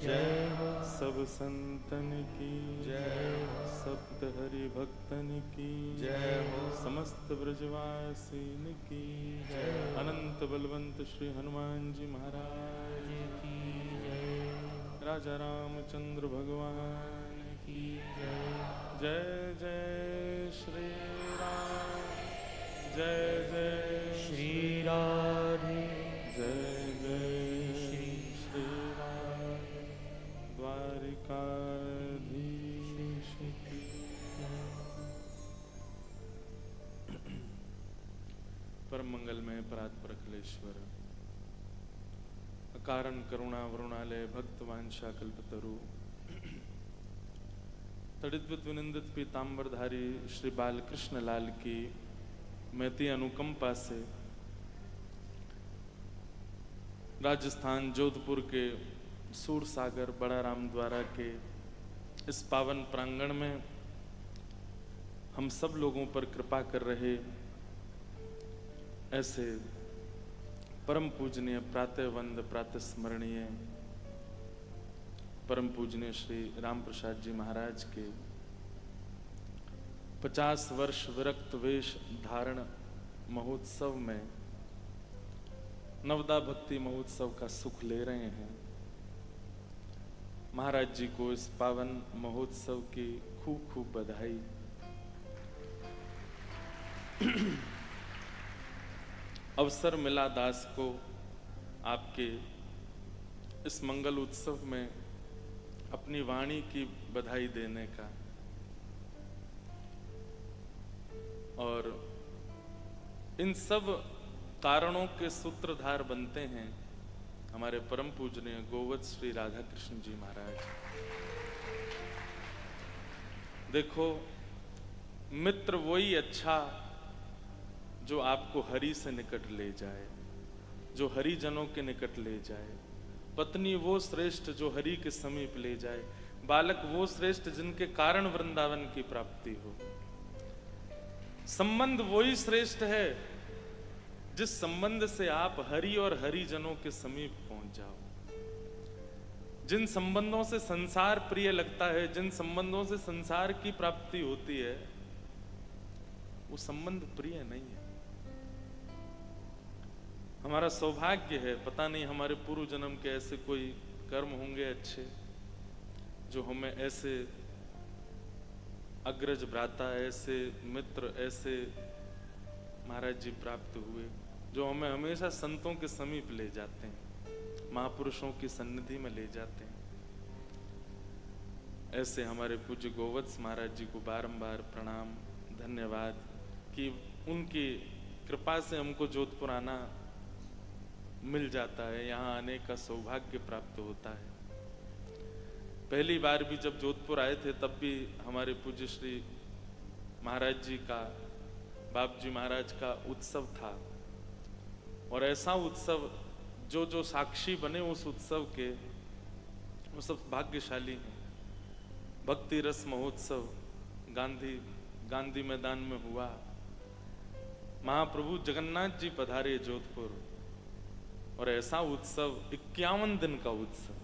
जय हो। सब संतन की जय हो। सप्त हरि भक्तन की जय हो। समस्त ब्रजवासीन की जय हो। अनंत बलवंत श्री हनुमान जी महाराज की जय। राजा रामचंद्र भगवान की जय। जय जय श्री राम जय जय श्री राधे। जय जय श्री राम द्वारिकाधीश की परम मंगल में परात्पर अखिलेश्वर अकारण करुणा वरुणालय भक्त वांछा कल्पतरु तड़िद्वित विनिंदित पीताम्बरधारी श्री बालकृष्ण लाल की महती अनुकंपा से राजस्थान जोधपुर के सूरसागर बड़ा राम द्वारा के इस पावन प्रांगण में हम सब लोगों पर कृपा कर रहे ऐसे परम पूजनीय प्रातः वंद प्रातः स्मरणीय परम पूजनीय श्री राम प्रसाद जी महाराज के 50 वर्ष विरक्त वेश धारण महोत्सव में नवदा भक्ति महोत्सव का सुख ले रहे हैं। महाराज जी को इस पावन महोत्सव की खूब खूब बधाई। अवसर मिला दास को आपके इस मंगल उत्सव में अपनी वाणी की बधाई देने का और इन सब कारणों के सूत्रधार बनते हैं हमारे परम पूजनीय गोवत श्री राधा कृष्ण जी महाराज। देखो, मित्र वही अच्छा जो आपको हरि से निकट ले जाए, जो हरिजनों के निकट ले जाए। पत्नी वो श्रेष्ठ जो हरि के समीप ले जाए। बालक वो श्रेष्ठ जिनके कारण वृंदावन की प्राप्ति हो। संबंध वही श्रेष्ठ है जिस संबंध से आप हरि और हरिजनों के समीप पहुंच जाओ। जिन संबंधों से संसार प्रिय लगता है, जिन संबंधों से संसार की प्राप्ति होती है, वो संबंध प्रिय नहीं है। हमारा सौभाग्य है, पता नहीं हमारे पूर्व जन्म के ऐसे कोई कर्म होंगे अच्छे जो हमें ऐसे अग्रज भ्राता, ऐसे मित्र, ऐसे महाराज जी प्राप्त हुए जो हमें हमेशा संतों के समीप ले जाते हैं, महापुरुषों की सन्निधि में ले जाते हैं। ऐसे हमारे पूज्य गोवत्स महाराज जी को बारंबार प्रणाम, धन्यवाद कि उनकी कृपा से हमको जोधपुर आना मिल जाता है, यहाँ आने का सौभाग्य प्राप्त होता है। पहली बार भी जब जोधपुर आए थे तब भी हमारे पूज्य श्री महाराज जी का, बाप जी महाराज का उत्सव था। और ऐसा उत्सव जो जो साक्षी बने उस उत्सव के, वो सब भाग्यशाली हैं। भक्ति रस महोत्सव गांधी मैदान में हुआ। महाप्रभु जगन्नाथ जी पधारे जोधपुर और ऐसा उत्सव 51 दिन का उत्सव।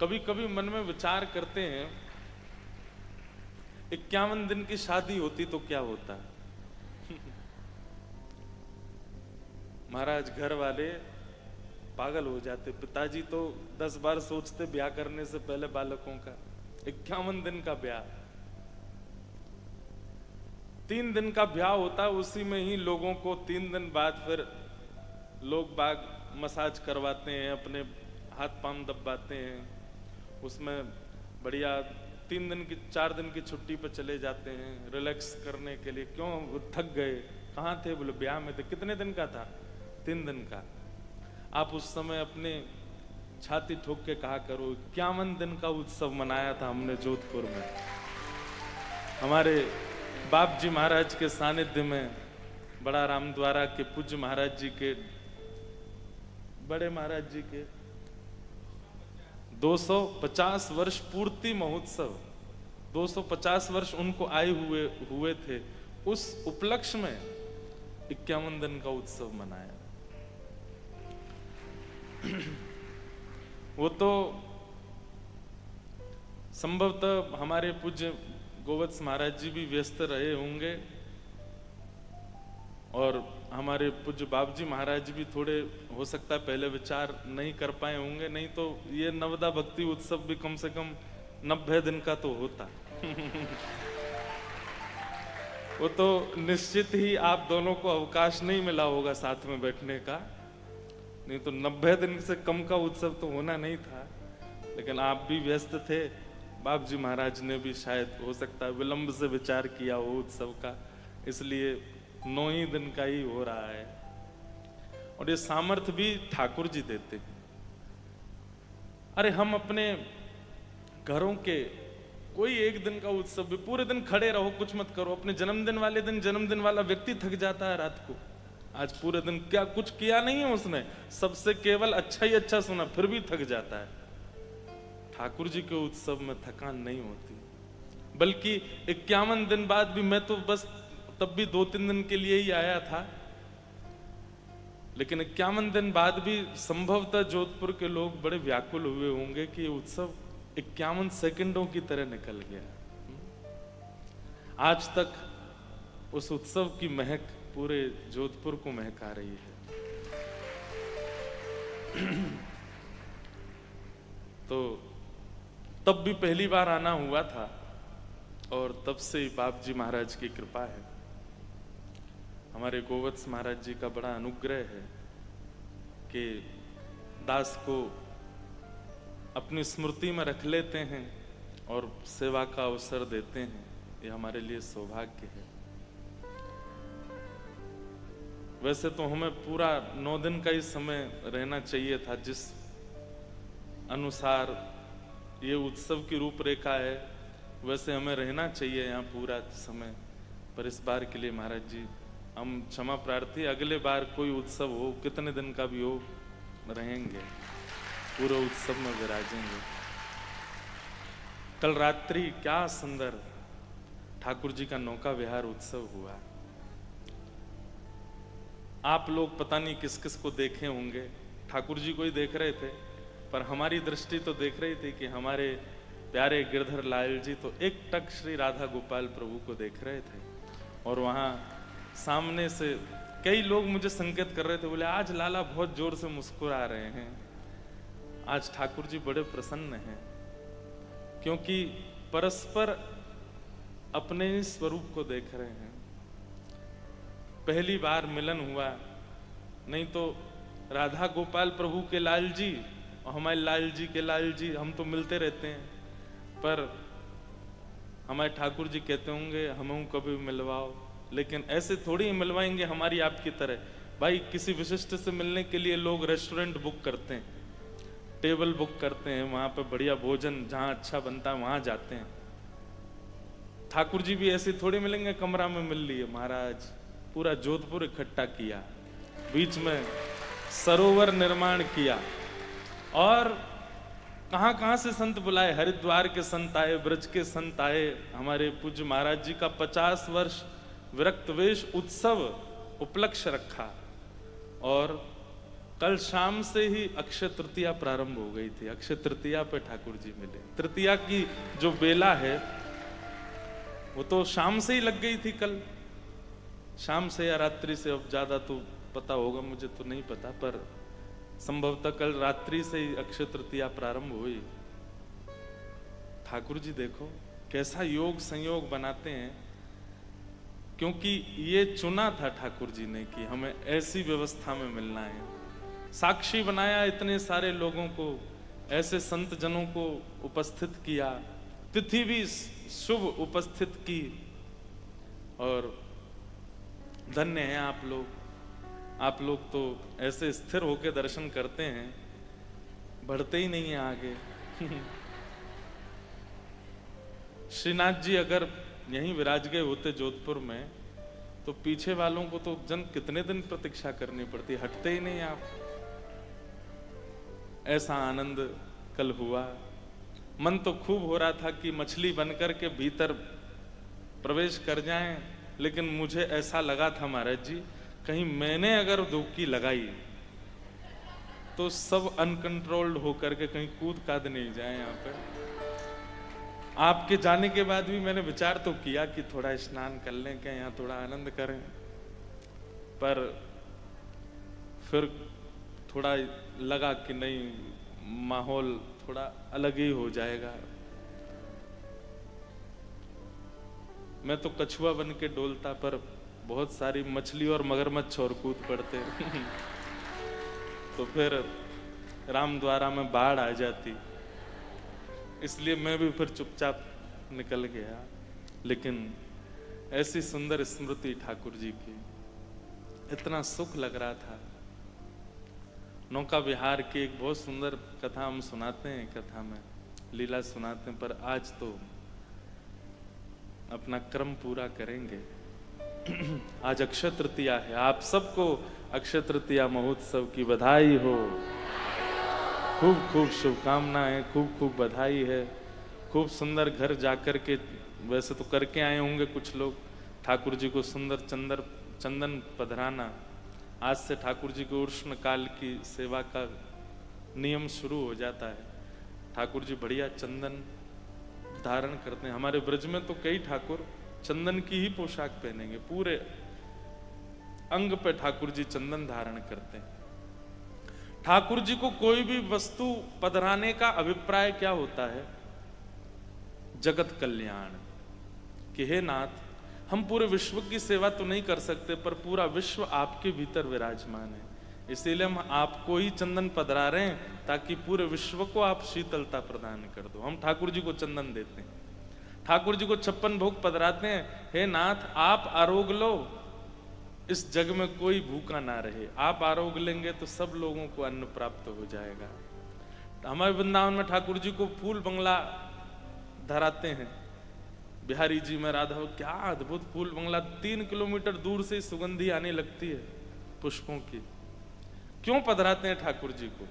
कभी कभी मन में विचार करते हैं 51 दिन की शादी होती तो क्या होता। महाराज घर वाले पागल हो जाते। पिताजी तो 10 बार सोचते ब्याह करने से पहले बालकों का। 51 दिन का ब्याह, 3 दिन का ब्याह होता, उसी में ही लोगों को 3 दिन बाद फिर लोग बाग मसाज करवाते हैं, अपने हाथ पांव दबाते हैं, उसमें बढ़िया 3 दिन की 4 दिन की छुट्टी पर चले जाते हैं रिलैक्स करने के लिए। क्यों, वो थक गए। कहाँ थे? बोले ब्याह में थे। कितने दिन का था? 3 दिन का। आप उस समय अपने छाती ठोक के कहा करो 51 दिन का उत्सव मनाया था हमने जोधपुर में। हमारे बाप जी महाराज के सानिध्य में, बड़ा राम द्वारा के पूज्य महाराज जी के, बड़े महाराज जी के 250 वर्ष पूर्ति महोत्सव, 250 वर्ष उनको आए हुए थे। उस उपलक्ष्य में 51 दिन का उत्सव मनाया। वो तो संभवतः हमारे पूज्य गोवत्स महाराज जी भी व्यस्त रहे होंगे और हमारे पूज्य बाबू जी महाराज भी थोड़े हो सकता है पहले विचार नहीं कर पाए होंगे, नहीं तो ये नवदा भक्ति उत्सव भी कम से कम 90 दिन का तो होता। वो तो निश्चित ही आप दोनों को अवकाश नहीं मिला होगा साथ में बैठने का, नहीं तो 90 दिन से कम का उत्सव तो होना नहीं था। लेकिन आप भी व्यस्त थे, बाबू जी महाराज ने भी शायद हो सकता है विलंब से विचार किया हो उत्सव का, इसलिए 9 ही दिन का ही हो रहा है। और ये सामर्थ्य भी ठाकुर जी देते हैं। अरे हम अपने घरों के कोई एक दिन का उत्सव भी पूरे दिन खड़े रहो, कुछ मत करो, अपने जन्मदिन वाले दिन जन्मदिन वाला व्यक्ति थक जाता है रात को, आज पूरे दिन क्या कुछ किया नहीं है उसने, सबसे केवल अच्छा ही अच्छा सुना, फिर भी थक जाता है। ठाकुर जी के उत्सव में थकान नहीं होती, बल्कि 51 दिन बाद भी, मैं तो बस तब भी 2-3 दिन के लिए ही आया था, लेकिन 51 दिन बाद भी संभवतः जोधपुर के लोग बड़े व्याकुल हुए होंगे कि ये उत्सव 51 सेकंडों की तरह निकल गया। आज तक उस उत्सव की महक पूरे जोधपुर को महका रही है। तो तब भी पहली बार आना हुआ था और तब से बाप जी महाराज की कृपा है, हमारे गोवत्स महाराज जी का बड़ा अनुग्रह है कि दास को अपनी स्मृति में रख लेते हैं और सेवा का अवसर देते हैं, ये हमारे लिए सौभाग्य है। वैसे तो हमें पूरा 9 दिन का ही समय रहना चाहिए था, जिस अनुसार ये उत्सव की रूपरेखा है वैसे हमें रहना चाहिए यहाँ पूरा समय, पर इस बार के लिए महाराज जी हम क्षमा प्रार्थी, अगले बार कोई उत्सव हो, कितने दिन का भी हो, रहेंगे, पूरे उत्सव में विराजेंगे। कल रात्रि क्या सुंदर ठाकुर जी का नौका विहार उत्सव हुआ। आप लोग पता नहीं किस किस को देखे होंगे, ठाकुर जी को ही देख रहे थे, पर हमारी दृष्टि तो देख रही थी कि हमारे प्यारे गिरधर लाल जी तो एक टक श्री राधा गोपाल प्रभु को देख रहे थे। और वहाँ सामने से कई लोग मुझे संकेत कर रहे थे, बोले आज लाला बहुत जोर से मुस्कुरा रहे हैं, आज ठाकुर जी बड़े प्रसन्न हैं, क्योंकि परस्पर अपने ही स्वरूप को देख रहे हैं। पहली बार मिलन हुआ, नहीं तो राधा गोपाल प्रभु के लाल जी और हमारे लाल जी के लाल जी हम तो मिलते रहते हैं, पर हमारे ठाकुर जी कहते होंगे हमें कभी मिलवाओ, लेकिन ऐसे थोड़ी ही मिलवाएंगे हमारी आपकी तरह। भाई किसी विशिष्ट से मिलने के लिए लोग रेस्टोरेंट बुक करते हैं, टेबल बुक करते हैं, वहां पर बढ़िया भोजन जहां अच्छा बनता है वहां जाते हैं। ठाकुर जी भी ऐसे थोड़ी मिलेंगे कमरा में मिल लिए, महाराज पूरा जोधपुर इकट्ठा किया, बीच में सरोवर निर्माण किया, और कहां कहां से संत बुलाए, हरिद्वार के संत आए, ब्रज के संत आए, हमारे पूज्य महाराज जी का 50 वर्ष विरक्त वेश उत्सव उपलक्ष्य रखा। और कल शाम से ही अक्षय तृतीया प्रारंभ हो गई थी, अक्षय तृतीया पे ठाकुर जी मिले। तृतीया की जो बेला है वो तो शाम से ही लग गई थी, कल शाम से या रात्रि से, अब ज्यादा तो पता होगा, मुझे तो नहीं पता, पर संभवतः कल रात्रि से ही अक्षय तृतीया प्रारंभ हुई। ठाकुर जी देखो कैसा योग संयोग बनाते हैं, क्योंकि ये चुना था ठाकुर जी ने कि हमें ऐसी व्यवस्था में मिलना है। साक्षी बनाया इतने सारे लोगों को, ऐसे संत जनों को उपस्थित किया, तिथि भी शुभ उपस्थित की, और धन्य हैं आप लोग। आप लोग तो ऐसे स्थिर होकर दर्शन करते हैं, बढ़ते ही नहीं है आगे। श्रीनाथ जी अगर यहीं विराज गए होते जोधपुर में, तो पीछे वालों को तो जन कितने दिन प्रतीक्षा करनी पड़ती, हटते ही नहीं आप। ऐसा आनंद कल हुआ, मन तो खूब हो रहा था कि मछली बनकर के भीतर प्रवेश कर जाएं, लेकिन मुझे ऐसा लगा था महाराज जी कहीं मैंने अगर डुबकी लगाई तो सब अनकंट्रोल्ड होकर के कहीं कूद काद नहीं जाए यहाँ पे। आपके जाने के बाद भी मैंने विचार तो किया कि थोड़ा स्नान कर लें, क्या यहाँ थोड़ा आनंद करें, पर फिर थोड़ा लगा कि नहीं, माहौल थोड़ा अलग ही हो जाएगा। मैं तो कछुआ बन के डोलता, पर बहुत सारी मछली और मगरमच्छ और कूद पड़ते तो फिर राम द्वारा में बाढ़ आ जाती, इसलिए मैं भी फिर चुपचाप निकल गया। लेकिन ऐसी सुंदर स्मृति ठाकुर जी की, इतना सुख लग रहा था। नौका विहार की एक बहुत सुंदर कथा हम सुनाते हैं, कथा में लीला सुनाते हैं, पर आज तो अपना क्रम पूरा करेंगे। आज अक्षय तृतीया है, आप सबको अक्षय तृतीया महोत्सव की बधाई हो, खूब खूब शुभकामनाएं, खूब खूब बधाई है। खूब सुंदर घर जाकर के, वैसे तो करके आए होंगे कुछ लोग, ठाकुर जी को सुंदर चंदन पधराना। आज से ठाकुर जी को उष्ण काल की सेवा का नियम शुरू हो जाता है। ठाकुर जी बढ़िया चंदन धारण करते हैं। हमारे ब्रज में तो कई ठाकुर चंदन की ही पोशाक पहनेंगे, पूरे अंग पे ठाकुर जी चंदन धारण करते हैं। ठाकुर जी को कोई भी वस्तु पधराने का अभिप्राय क्या होता है? जगत कल्याण, कि हे नाथ, हम पूरे विश्व की सेवा तो नहीं कर सकते, पर पूरा विश्व आपके भीतर विराजमान है, इसीलिए हम आपको ही चंदन पधरा रहे हैं, ताकि पूरे विश्व को आप शीतलता प्रदान कर दो। हम ठाकुर जी को चंदन देते हैं, ठाकुर जी को 56 भोग पधराते हैं। हे नाथ, आप आरोग लो, इस जग में कोई भूखा ना रहे। आप आरोग लेंगे तो सब लोगों को अन्न प्राप्त हो जाएगा। हमारे वृंदावन में ठाकुर जी को फूल बंगला धराते हैं। बिहारी जी में राधा, क्या अद्भुत फूल बंगला, 3 किलोमीटर दूर से सुगंधी आने लगती है पुष्पों की। क्यों पधराते हैं ठाकुर जी को?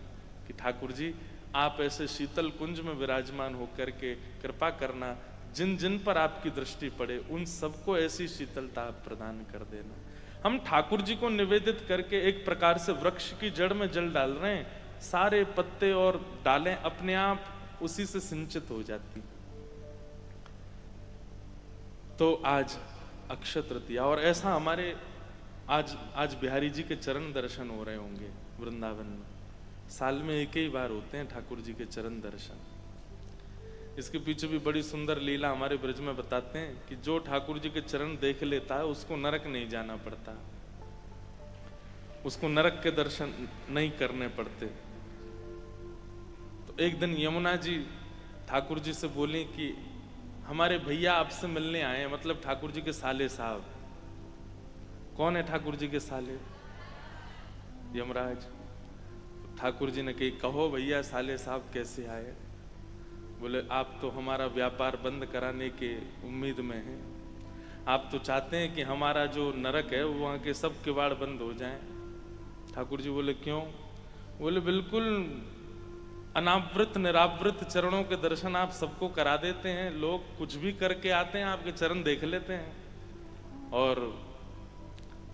कि ठाकुर जी, आप ऐसे शीतल कुंज में विराजमान होकर के कृपा करना, जिन जिन पर आपकी दृष्टि पड़े उन सबको ऐसी शीतलता आप प्रदान कर देना। हम ठाकुर जी को निवेदित करके एक प्रकार से वृक्ष की जड़ में जल डाल रहे हैं, सारे पत्ते और डालें अपने आप उसी से सिंचित हो जाती। तो आज अक्षय तृतीया, और ऐसा हमारे आज बिहारी जी के चरण दर्शन हो रहे होंगे वृंदावन में। साल में एक ही बार होते हैं ठाकुर जी के चरण दर्शन। इसके पीछे भी बड़ी सुंदर लीला हमारे ब्रज में बताते हैं कि जो ठाकुर जी के चरण देख लेता है उसको नरक नहीं जाना पड़ता, उसको नरक के दर्शन नहीं करने पड़ते। तो एक दिन यमुना जी ठाकुर जी से बोली कि हमारे भैया आपसे मिलने आए हैं, मतलब ठाकुर जी के साले साहब। कौन है ठाकुर जी के साले? यमराज। ठाकुर जी ने कही, कहो भैया साले साहब कैसे आए? बोले, आप तो हमारा व्यापार बंद कराने के उम्मीद में हैं, आप तो चाहते हैं कि हमारा जो नरक है वहाँ के सब किवाड़ बंद हो जाएं। ठाकुर जी बोले, क्यों? बोले, बिल्कुल अनावृत निरावृत चरणों के दर्शन आप सबको करा देते हैं, लोग कुछ भी करके आते हैं, आपके चरण देख लेते हैं और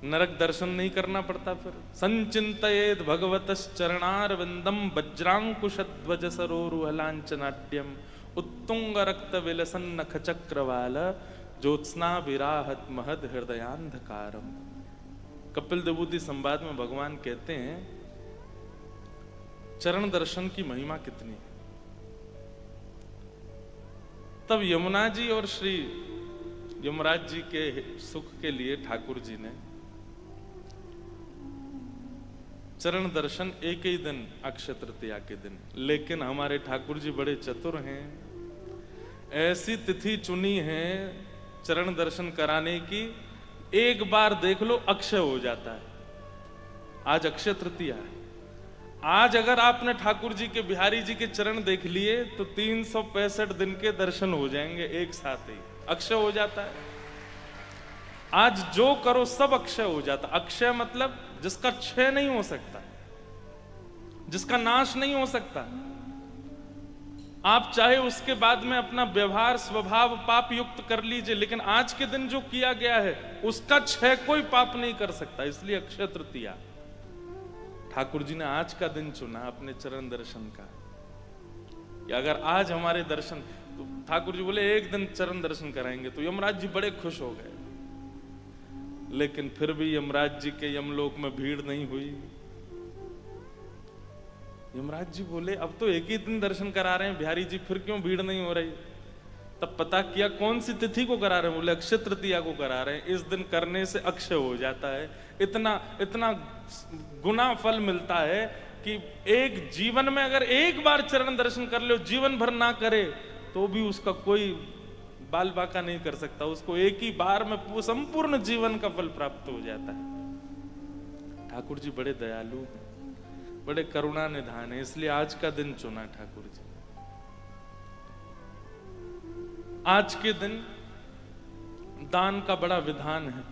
नरक दर्शन नहीं करना पड़ता। फिर संचिंतयेद भगवतश्चरणारविंदम वज्रांकुशध्वज सरोरुहलांचनाट्यम उत्तुंग रक्त विलसन नख चक्रवाल ज्योत्स्ना विराहत महद हृदयांधकारम। कपिल देवूति संवाद में भगवान कहते हैं चरण दर्शन की महिमा कितनी है। तब यमुना जी और श्री यमराज जी के सुख के लिए ठाकुर जी ने चरण दर्शन एक ही दिन, अक्षय तृतीया के दिन। लेकिन हमारे ठाकुर जी बड़े चतुर हैं, ऐसी तिथि चुनी है चरण दर्शन कराने की, एक बार देख लो अक्षय हो जाता है। आज अक्षय तृतीया है, आज अगर आपने ठाकुर जी के, बिहारी जी के चरण देख लिए तो 365 दिन के दर्शन हो जाएंगे एक साथ ही, अक्षय हो जाता है। आज जो करो सब अक्षय हो जाता। अक्षय मतलब जिसका क्षय नहीं हो सकता, जिसका नाश नहीं हो सकता। आप चाहे उसके बाद में अपना व्यवहार स्वभाव पाप युक्त कर लीजिए, लेकिन आज के दिन जो किया गया है उसका क्षय कोई पाप नहीं कर सकता। इसलिए अक्षय तृतीया ठाकुर जी ने आज का दिन चुना अपने चरण दर्शन का, कि अगर आज हमारे दर्शन, तो ठाकुर जी बोले एक दिन चरण दर्शन कराएंगे, तो यमराज जी बड़े खुश हो गए। लेकिन फिर भी यमराज जी के यमलोक में भीड़ नहीं हुई। यमराज जी बोले अब तो एक ही दिन दर्शन करा रहे हैं बिहारी जी, फिर क्यों भीड़ नहीं हो रही? तब पता किया कौन सी तिथि को करा रहे हैं, बोले अक्षय तृतीया को करा रहे हैं। इस दिन करने से अक्षय हो जाता है, इतना इतना गुना फल मिलता है कि एक जीवन में अगर एक बार चरण दर्शन कर लो, जीवन भर ना करे तो भी उसका कोई बाल बाका नहीं कर सकता, उसको एक ही बार में संपूर्ण जीवन का फल प्राप्त हो जाता है। ठाकुर जी बड़े दयालु हैं, बड़े करुणा निधान है, इसलिए आज का दिन चुना ठाकुर जी। आज के दिन दान का बड़ा विधान है।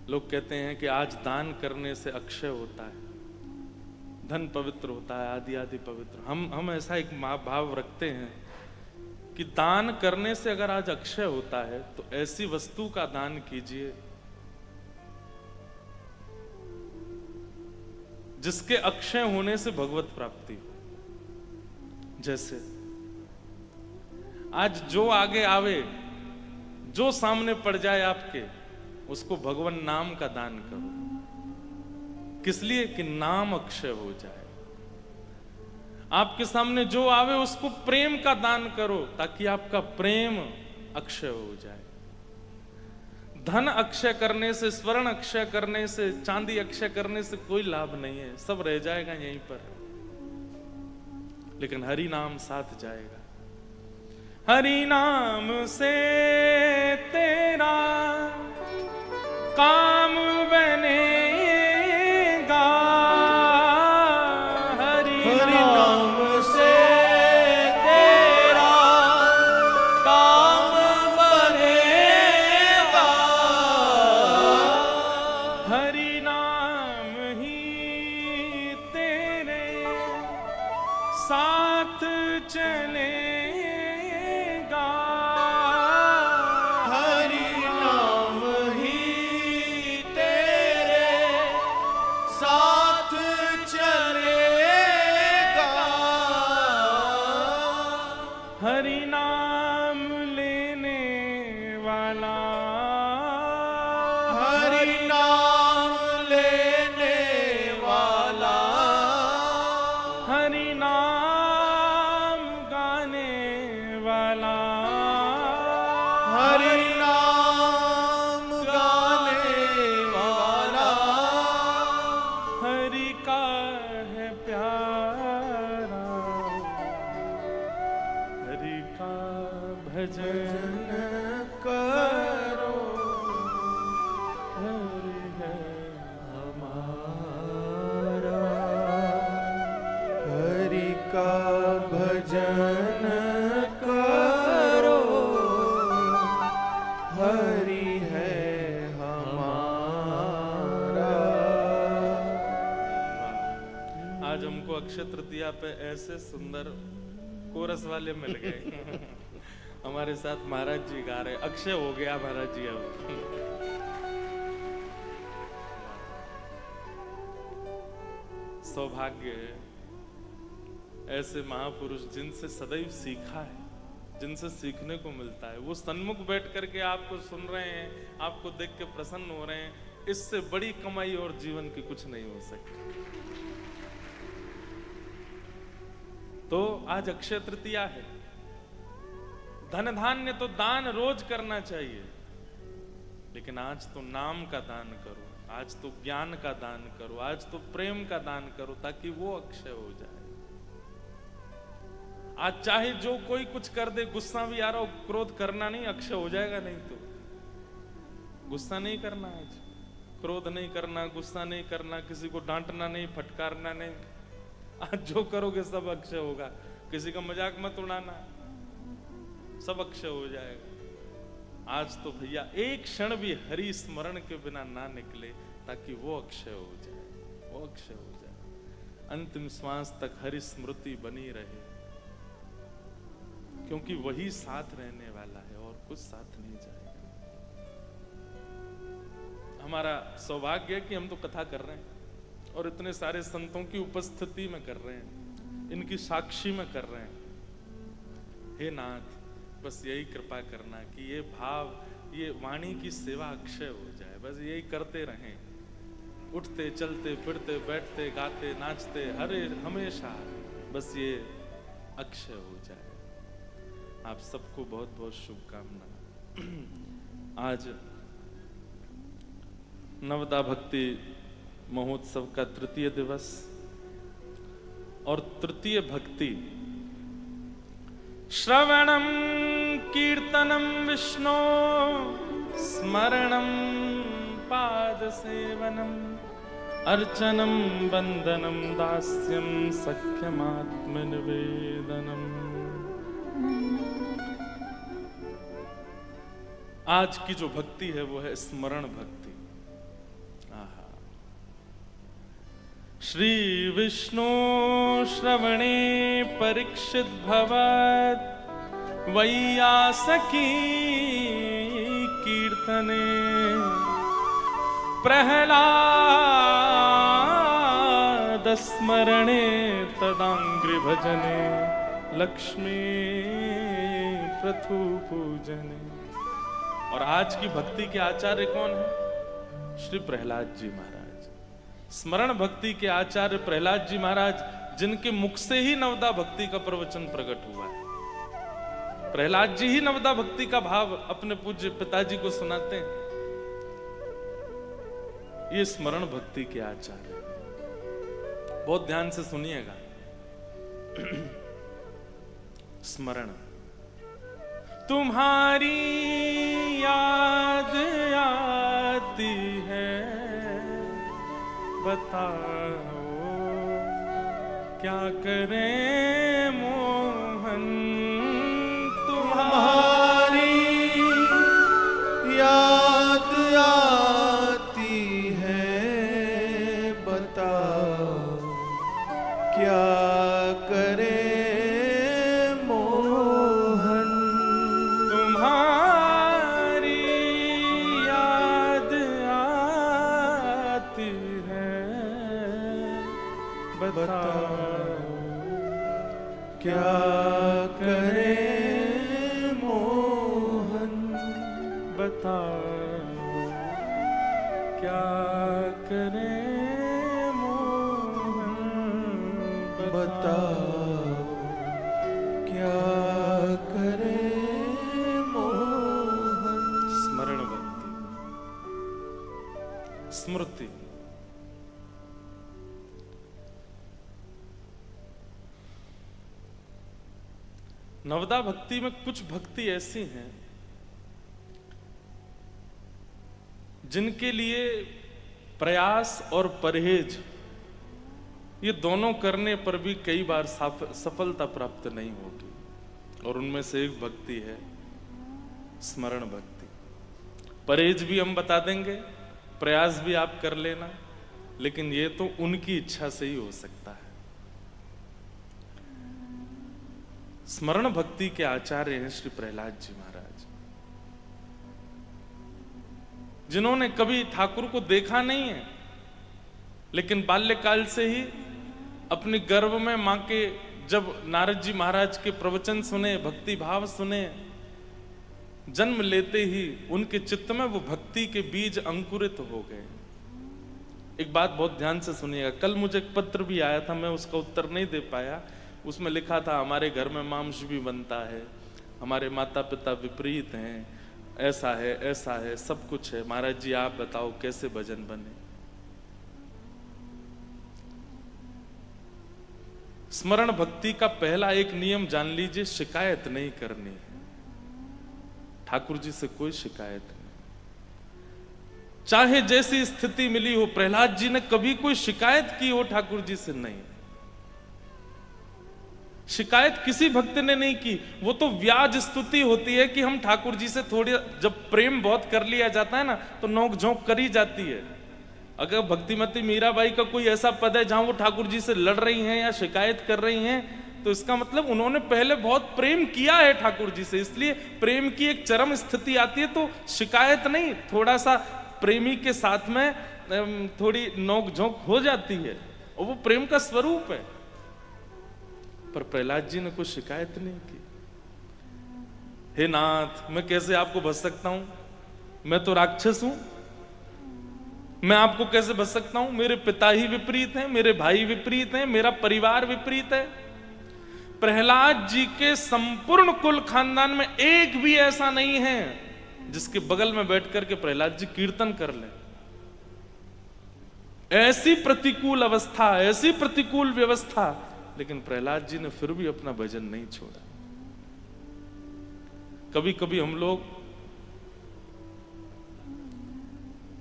लोग कहते हैं कि आज दान करने से अक्षय होता है, धन पवित्र होता है, आदि आदि पवित्र। हम ऐसा एक भाव रखते हैं कि दान करने से अगर आज अक्षय होता है तो ऐसी वस्तु का दान कीजिए जिसके अक्षय होने से भगवत प्राप्ति हो। जैसे आज जो आगे आवे, जो सामने पड़ जाए आपके, उसको भगवान नाम का दान करो। किस लिए? कि नाम अक्षय हो जाए। आपके सामने जो आवे उसको प्रेम का दान करो ताकि आपका प्रेम अक्षय हो जाए। धन अक्षय करने से, स्वर्ण अक्षय करने से, चांदी अक्षय करने से कोई लाभ नहीं है, सब रह जाएगा यहीं पर। लेकिन हरि नाम साथ जाएगा। हरि नाम से तेरा काम बनेगा, हरि नाम से तेरा काम बनेगा, हरि नाम ही तेरे साथ चले। हरि नाम लेने वाला, हरि नाम लेने वाला, हरि नाम गाने वाला, हरि नाम गाने वाला, हरि का है प्यारा, हरि का भजन करो, हरि है हमारा, हरि का भजन करो, हरि है हमारा। आज हमको अक्षय तृतीया पे ऐसे सुंदर कोरस वाले मिल गए। हमारे साथ महाराज जी गा रहे, अक्षय हो गया महाराज जी। अब सौभाग्य है ऐसे महापुरुष जिनसे सदैव सीखा है, जिनसे सीखने को मिलता है। वो सन्मुख बैठ करके आपको सुन रहे हैं, आपको देख के प्रसन्न हो रहे हैं, इससे बड़ी कमाई और जीवन की कुछ नहीं हो सकती। तो आज अक्षय तृतीया है। धन धान्य तो दान रोज करना चाहिए, लेकिन आज तो नाम का दान करो, आज तो ज्ञान का दान करो, आज तो प्रेम का दान करो, ताकि वो अक्षय हो जाए। आज चाहे जो कोई कुछ कर दे, गुस्सा भी आ रहा हो, क्रोध करना नहीं, अक्षय हो जाएगा। नहीं तो गुस्सा नहीं करना, आज क्रोध नहीं करना, गुस्सा नहीं करना, किसी को डांटना नहीं, फटकारना नहीं। आज जो करोगे सब अक्षय होगा। किसी का मजाक मत उड़ाना, सब अक्षय हो जाएगा। आज तो भैया एक क्षण भी हरि स्मरण के बिना ना निकले, ताकि वो अक्षय हो जाए, वो अक्षय हो जाए। अंतिम श्वास तक हरि स्मृति बनी रहे, क्योंकि वही साथ रहने वाला है और कुछ साथ नहीं जाएगा। हमारा सौभाग्य है कि हम तो कथा कर रहे हैं और इतने सारे संतों की उपस्थिति में कर रहे हैं, इनकी साक्षी में कर रहे हैं। हे नाथ, बस यही कृपा करना कि ये भाव, ये वाणी की सेवा अक्षय हो जाए। बस यही करते रहें, उठते चलते फिरते बैठते गाते नाचते हरे हमेशा बस ये अक्षय हो जाए। आप सबको बहुत बहुत शुभकामना। आज नवदा भक्ति महोत्सव का तृतीय दिवस और तृतीय भक्ति श्रवणम कीर्तनम विष्णु स्मरणम पाद सेवनम अर्चनम वंदनम दास्यम सख्यमात्म निवेदनम। आज की जो भक्ति है वो है स्मरण भक्ति। आहा, श्री विष्णु श्रवणे परीक्षित भवत् वैयासकी कीर्तने प्रहलाद स्मरणे तदांग्रि भजने लक्ष्मी प्रथु पूजने। और आज की भक्ति के आचार्य कौन है? श्री प्रहलाद जी महाराज। स्मरण भक्ति के आचार्य प्रहलाद जी महाराज, जिनके मुख से ही नवदा भक्ति का प्रवचन प्रकट हुआ है। प्रहलाद जी ही नवदा भक्ति का भाव अपने पूज्य पिताजी को सुनाते हैं। ये स्मरण भक्ति के आचार्य, बहुत ध्यान से सुनिएगा। स्मरण, तुम्हारी याद आती है, बताओ क्या करें मोहन। तुम्हारी याद आती है, बताओ क्या करे क्या करे मोहन। बताओ क्या करे मोहन। बताओ क्या करे मोहन। स्मरण भक्ति, स्मृति। नवदा भक्ति में कुछ भक्ति ऐसी हैं जिनके लिए प्रयास और परहेज ये दोनों करने पर भी कई बार सफलता प्राप्त नहीं होगी। और उनमें से एक भक्ति है स्मरण भक्ति। परहेज भी हम बता देंगे, प्रयास भी आप कर लेना, लेकिन ये तो उनकी इच्छा से ही हो सकता है। स्मरण भक्ति के आचार्य हैं श्री प्रहलाद जी महाराज, जिन्होंने कभी ठाकुर को देखा नहीं है, लेकिन बाल्यकाल से ही अपने गर्भ में मां के जब नारद जी महाराज के प्रवचन सुने, भक्ति भाव सुने, जन्म लेते ही उनके चित्त में वो भक्ति के बीज अंकुरित हो गए। एक बात बहुत ध्यान से सुनिएगा। कल मुझे एक पत्र भी आया था, मैं उसका उत्तर नहीं दे पाया। उसमें लिखा था हमारे घर में मांस भी बनता है, हमारे माता पिता विपरीत हैं, ऐसा है, सब कुछ है। महाराज जी आप बताओ कैसे भजन बने। स्मरण भक्ति का पहला एक नियम जान लीजिए, शिकायत नहीं करनी है। ठाकुर जी से कोई शिकायत नहीं, चाहे जैसी स्थिति मिली हो। प्रहलाद जी ने कभी कोई शिकायत की हो ठाकुर जी से? नहीं, शिकायत किसी भक्त ने नहीं की। वो तो व्याज स्तुति होती है कि हम ठाकुर जी से थोड़ी, जब प्रेम बहुत कर लिया जाता है ना, तो नोक झोंक करी जाती है। अगर भक्तिमती मीराबाई का कोई ऐसा पद है जहां वो ठाकुर जी से लड़ रही हैं या शिकायत कर रही हैं, तो इसका मतलब उन्होंने पहले बहुत प्रेम किया है ठाकुर जी से। इसलिए प्रेम की एक चरम स्थिति आती है तो शिकायत नहीं, थोड़ा सा प्रेमी के साथ में थोड़ी नोक झोंक हो जाती है और वो प्रेम का स्वरूप है। पर प्रहलाद जी ने कुछ शिकायत नहीं की। हे नाथ, मैं कैसे आपको भज सकता हूं? मैं तो राक्षस हूं, मैं आपको कैसे भज सकता हूं? मेरे पिता ही विपरीत हैं, मेरे भाई विपरीत हैं, मेरा परिवार विपरीत है। प्रहलाद जी के संपूर्ण कुल खानदान में एक भी ऐसा नहीं है जिसके बगल में बैठ करके प्रहलाद जी कीर्तन कर ले। ऐसी प्रतिकूल अवस्था, ऐसी प्रतिकूल व्यवस्था, लेकिन प्रहलाद जी ने फिर भी अपना भजन नहीं छोड़ा। कभी कभी हम लोग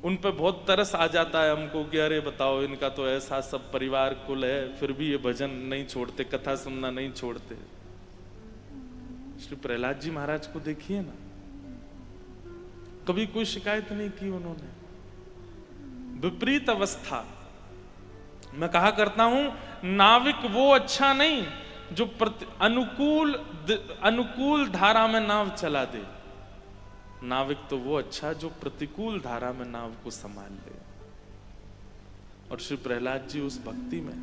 उन पे बहुत तरस आ जाता है हमको कि अरे बताओ, इनका तो ऐसा सब परिवार कुल है, फिर भी ये भजन नहीं छोड़ते, कथा सुनना नहीं छोड़ते। श्री प्रहलाद जी महाराज को देखिए ना, कभी कोई शिकायत नहीं की उन्होंने। विपरीत अवस्था, मैं कहा करता हूं, नाविक वो अच्छा नहीं जो अनुकूल धारा में नाव चला दे, नाविक तो वो अच्छा जो प्रतिकूल धारा में नाव को संभाल ले। और श्री प्रहलाद जी उस भक्ति में।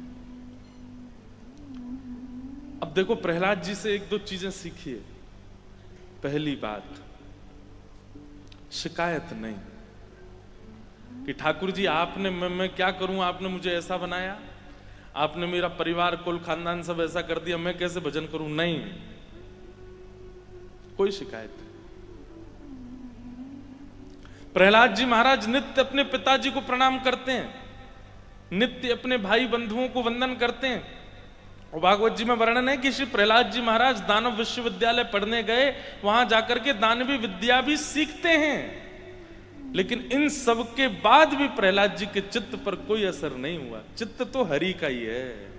अब देखो, प्रहलाद जी से एक दो चीजें सीखिए। पहली बात, शिकायत नहीं कि ठाकुर जी आपने, मैं क्या करूं, आपने मुझे ऐसा बनाया, आपने मेरा परिवार कुल खानदान सब ऐसा कर दिया, मैं कैसे भजन करूं? नहीं, कोई शिकायत नहीं। प्रहलाद जी महाराज नित्य अपने पिताजी को प्रणाम करते हैं, नित्य अपने भाई बंधुओं को वंदन करते हैं। और भागवत जी में वर्णन है कि श्री प्रहलाद जी महाराज दानव विश्वविद्यालय पढ़ने गए, वहां जाकर के दानवी विद्या भी सीखते हैं, लेकिन इन सब के बाद भी प्रहलाद जी के चित्त पर कोई असर नहीं हुआ। चित्त तो हरि का ही है।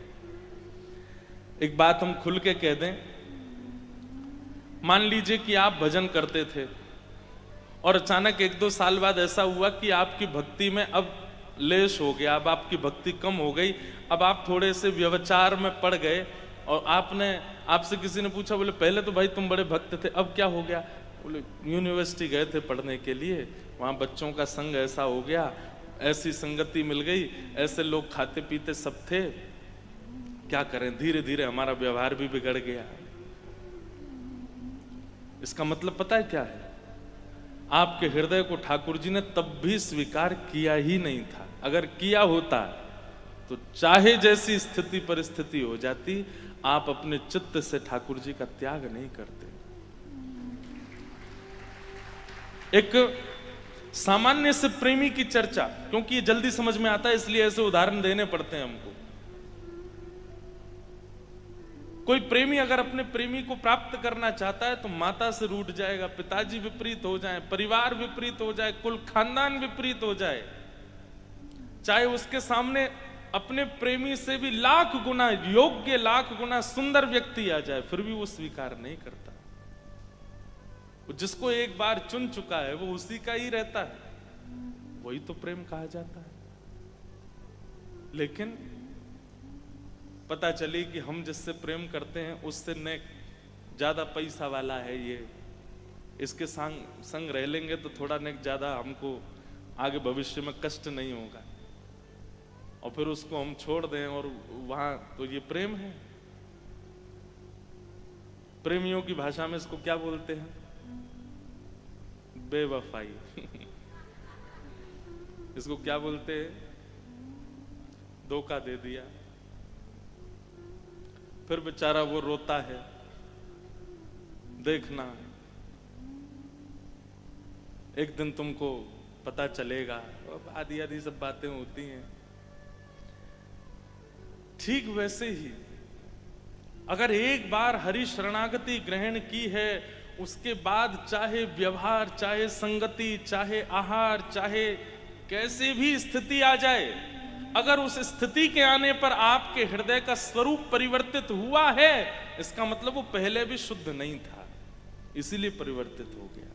एक बात हम खुल के कह दें, मान लीजिए कि आप भजन करते थे और अचानक एक दो साल बाद ऐसा हुआ कि आपकी भक्ति में अब लेश हो गया, अब आपकी भक्ति कम हो गई, अब आप थोड़े से व्यवचार में पड़ गए और आपसे किसी ने पूछा, बोले पहले तो भाई तुम बड़े भक्त थे, अब क्या हो गया? बोले यूनिवर्सिटी गए थे पढ़ने के लिए, वहां बच्चों का संग ऐसा हो गया, ऐसी संगति मिल गई, ऐसे लोग खाते पीते सब थे, क्या करें, धीरे धीरे हमारा व्यवहार भी बिगड़ गया। इसका मतलब पता है क्या है? आपके हृदय को ठाकुर जी ने तब भी स्वीकार किया ही नहीं था। अगर किया होता तो चाहे जैसी स्थिति परिस्थिति हो जाती, आप अपने चित्त से ठाकुर जी का त्याग नहीं करते। एक सामान्य से प्रेमी की चर्चा, क्योंकि ये जल्दी समझ में आता है इसलिए ऐसे उदाहरण देने पड़ते हैं हमको। कोई प्रेमी अगर अपने प्रेमी को प्राप्त करना चाहता है तो माता से रूठ जाएगा, पिताजी विपरीत हो जाए, परिवार विपरीत हो जाए, कुल खानदान विपरीत हो जाए, चाहे उसके सामने अपने प्रेमी से भी लाख गुना योग्य, लाख गुना सुंदर व्यक्ति आ जाए, फिर भी वो स्वीकार नहीं करता। जिसको एक बार चुन चुका है वो उसी का ही रहता है, वही तो प्रेम कहा जाता है। लेकिन पता चली कि हम जिससे प्रेम करते हैं उससे न ज्यादा पैसा वाला है ये, इसके संग रह लेंगे तो थोड़ा न ज्यादा हमको आगे भविष्य में कष्ट नहीं होगा, और फिर उसको हम छोड़ दें, और वहां तो ये प्रेम है। प्रेमियों की भाषा में इसको क्या बोलते हैं? बेवफाई। इसको क्या बोलते हैं? धोखा दे दिया। फिर बेचारा वो रोता है, देखना एक दिन तुमको पता चलेगा, आदि आदि सब बातें होती हैं। ठीक वैसे ही अगर एक बार हरि शरणागति ग्रहण की है, उसके बाद चाहे व्यवहार, चाहे संगति, चाहे आहार, चाहे कैसे भी स्थिति आ जाए, अगर उस स्थिति के आने पर आपके हृदय का स्वरूप परिवर्तित हुआ है, इसका मतलब वो पहले भी शुद्ध नहीं था, इसीलिए परिवर्तित हो गया।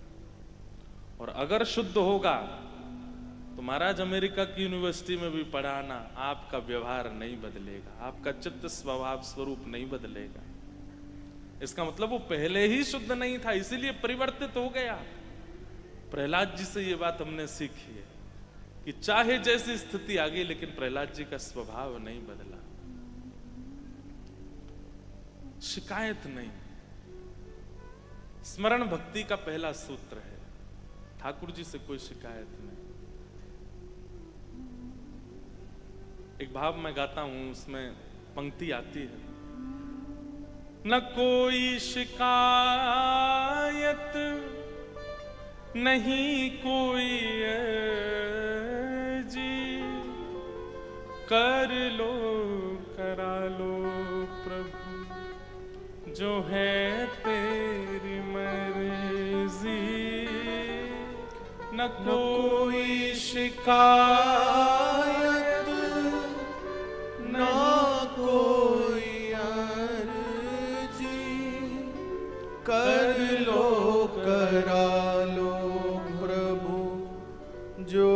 और अगर शुद्ध होगा तो महाराज अमेरिका की यूनिवर्सिटी में भी पढ़ाना, आपका व्यवहार नहीं बदलेगा, आपका चित्त स्वभाव स्वरूप नहीं बदलेगा। इसका मतलब वो पहले ही शुद्ध नहीं था, इसीलिए परिवर्तित हो गया। प्रहलाद जी से ये बात हमने सीखी है कि चाहे जैसी स्थिति आ गई लेकिन प्रहलाद जी का स्वभाव नहीं बदला, शिकायत नहीं। स्मरण भक्ति का पहला सूत्र है, ठाकुर जी से कोई शिकायत नहीं। एक भाव मैं गाता हूं, उसमें पंक्ति आती है, न कोई शिकायत नहीं कोई जी, कर लो करा लो प्रभु जो है तेरी मर्जी। न कोई शिकायत ना कोई अर्जी, कर लो करा लो प्रभु जो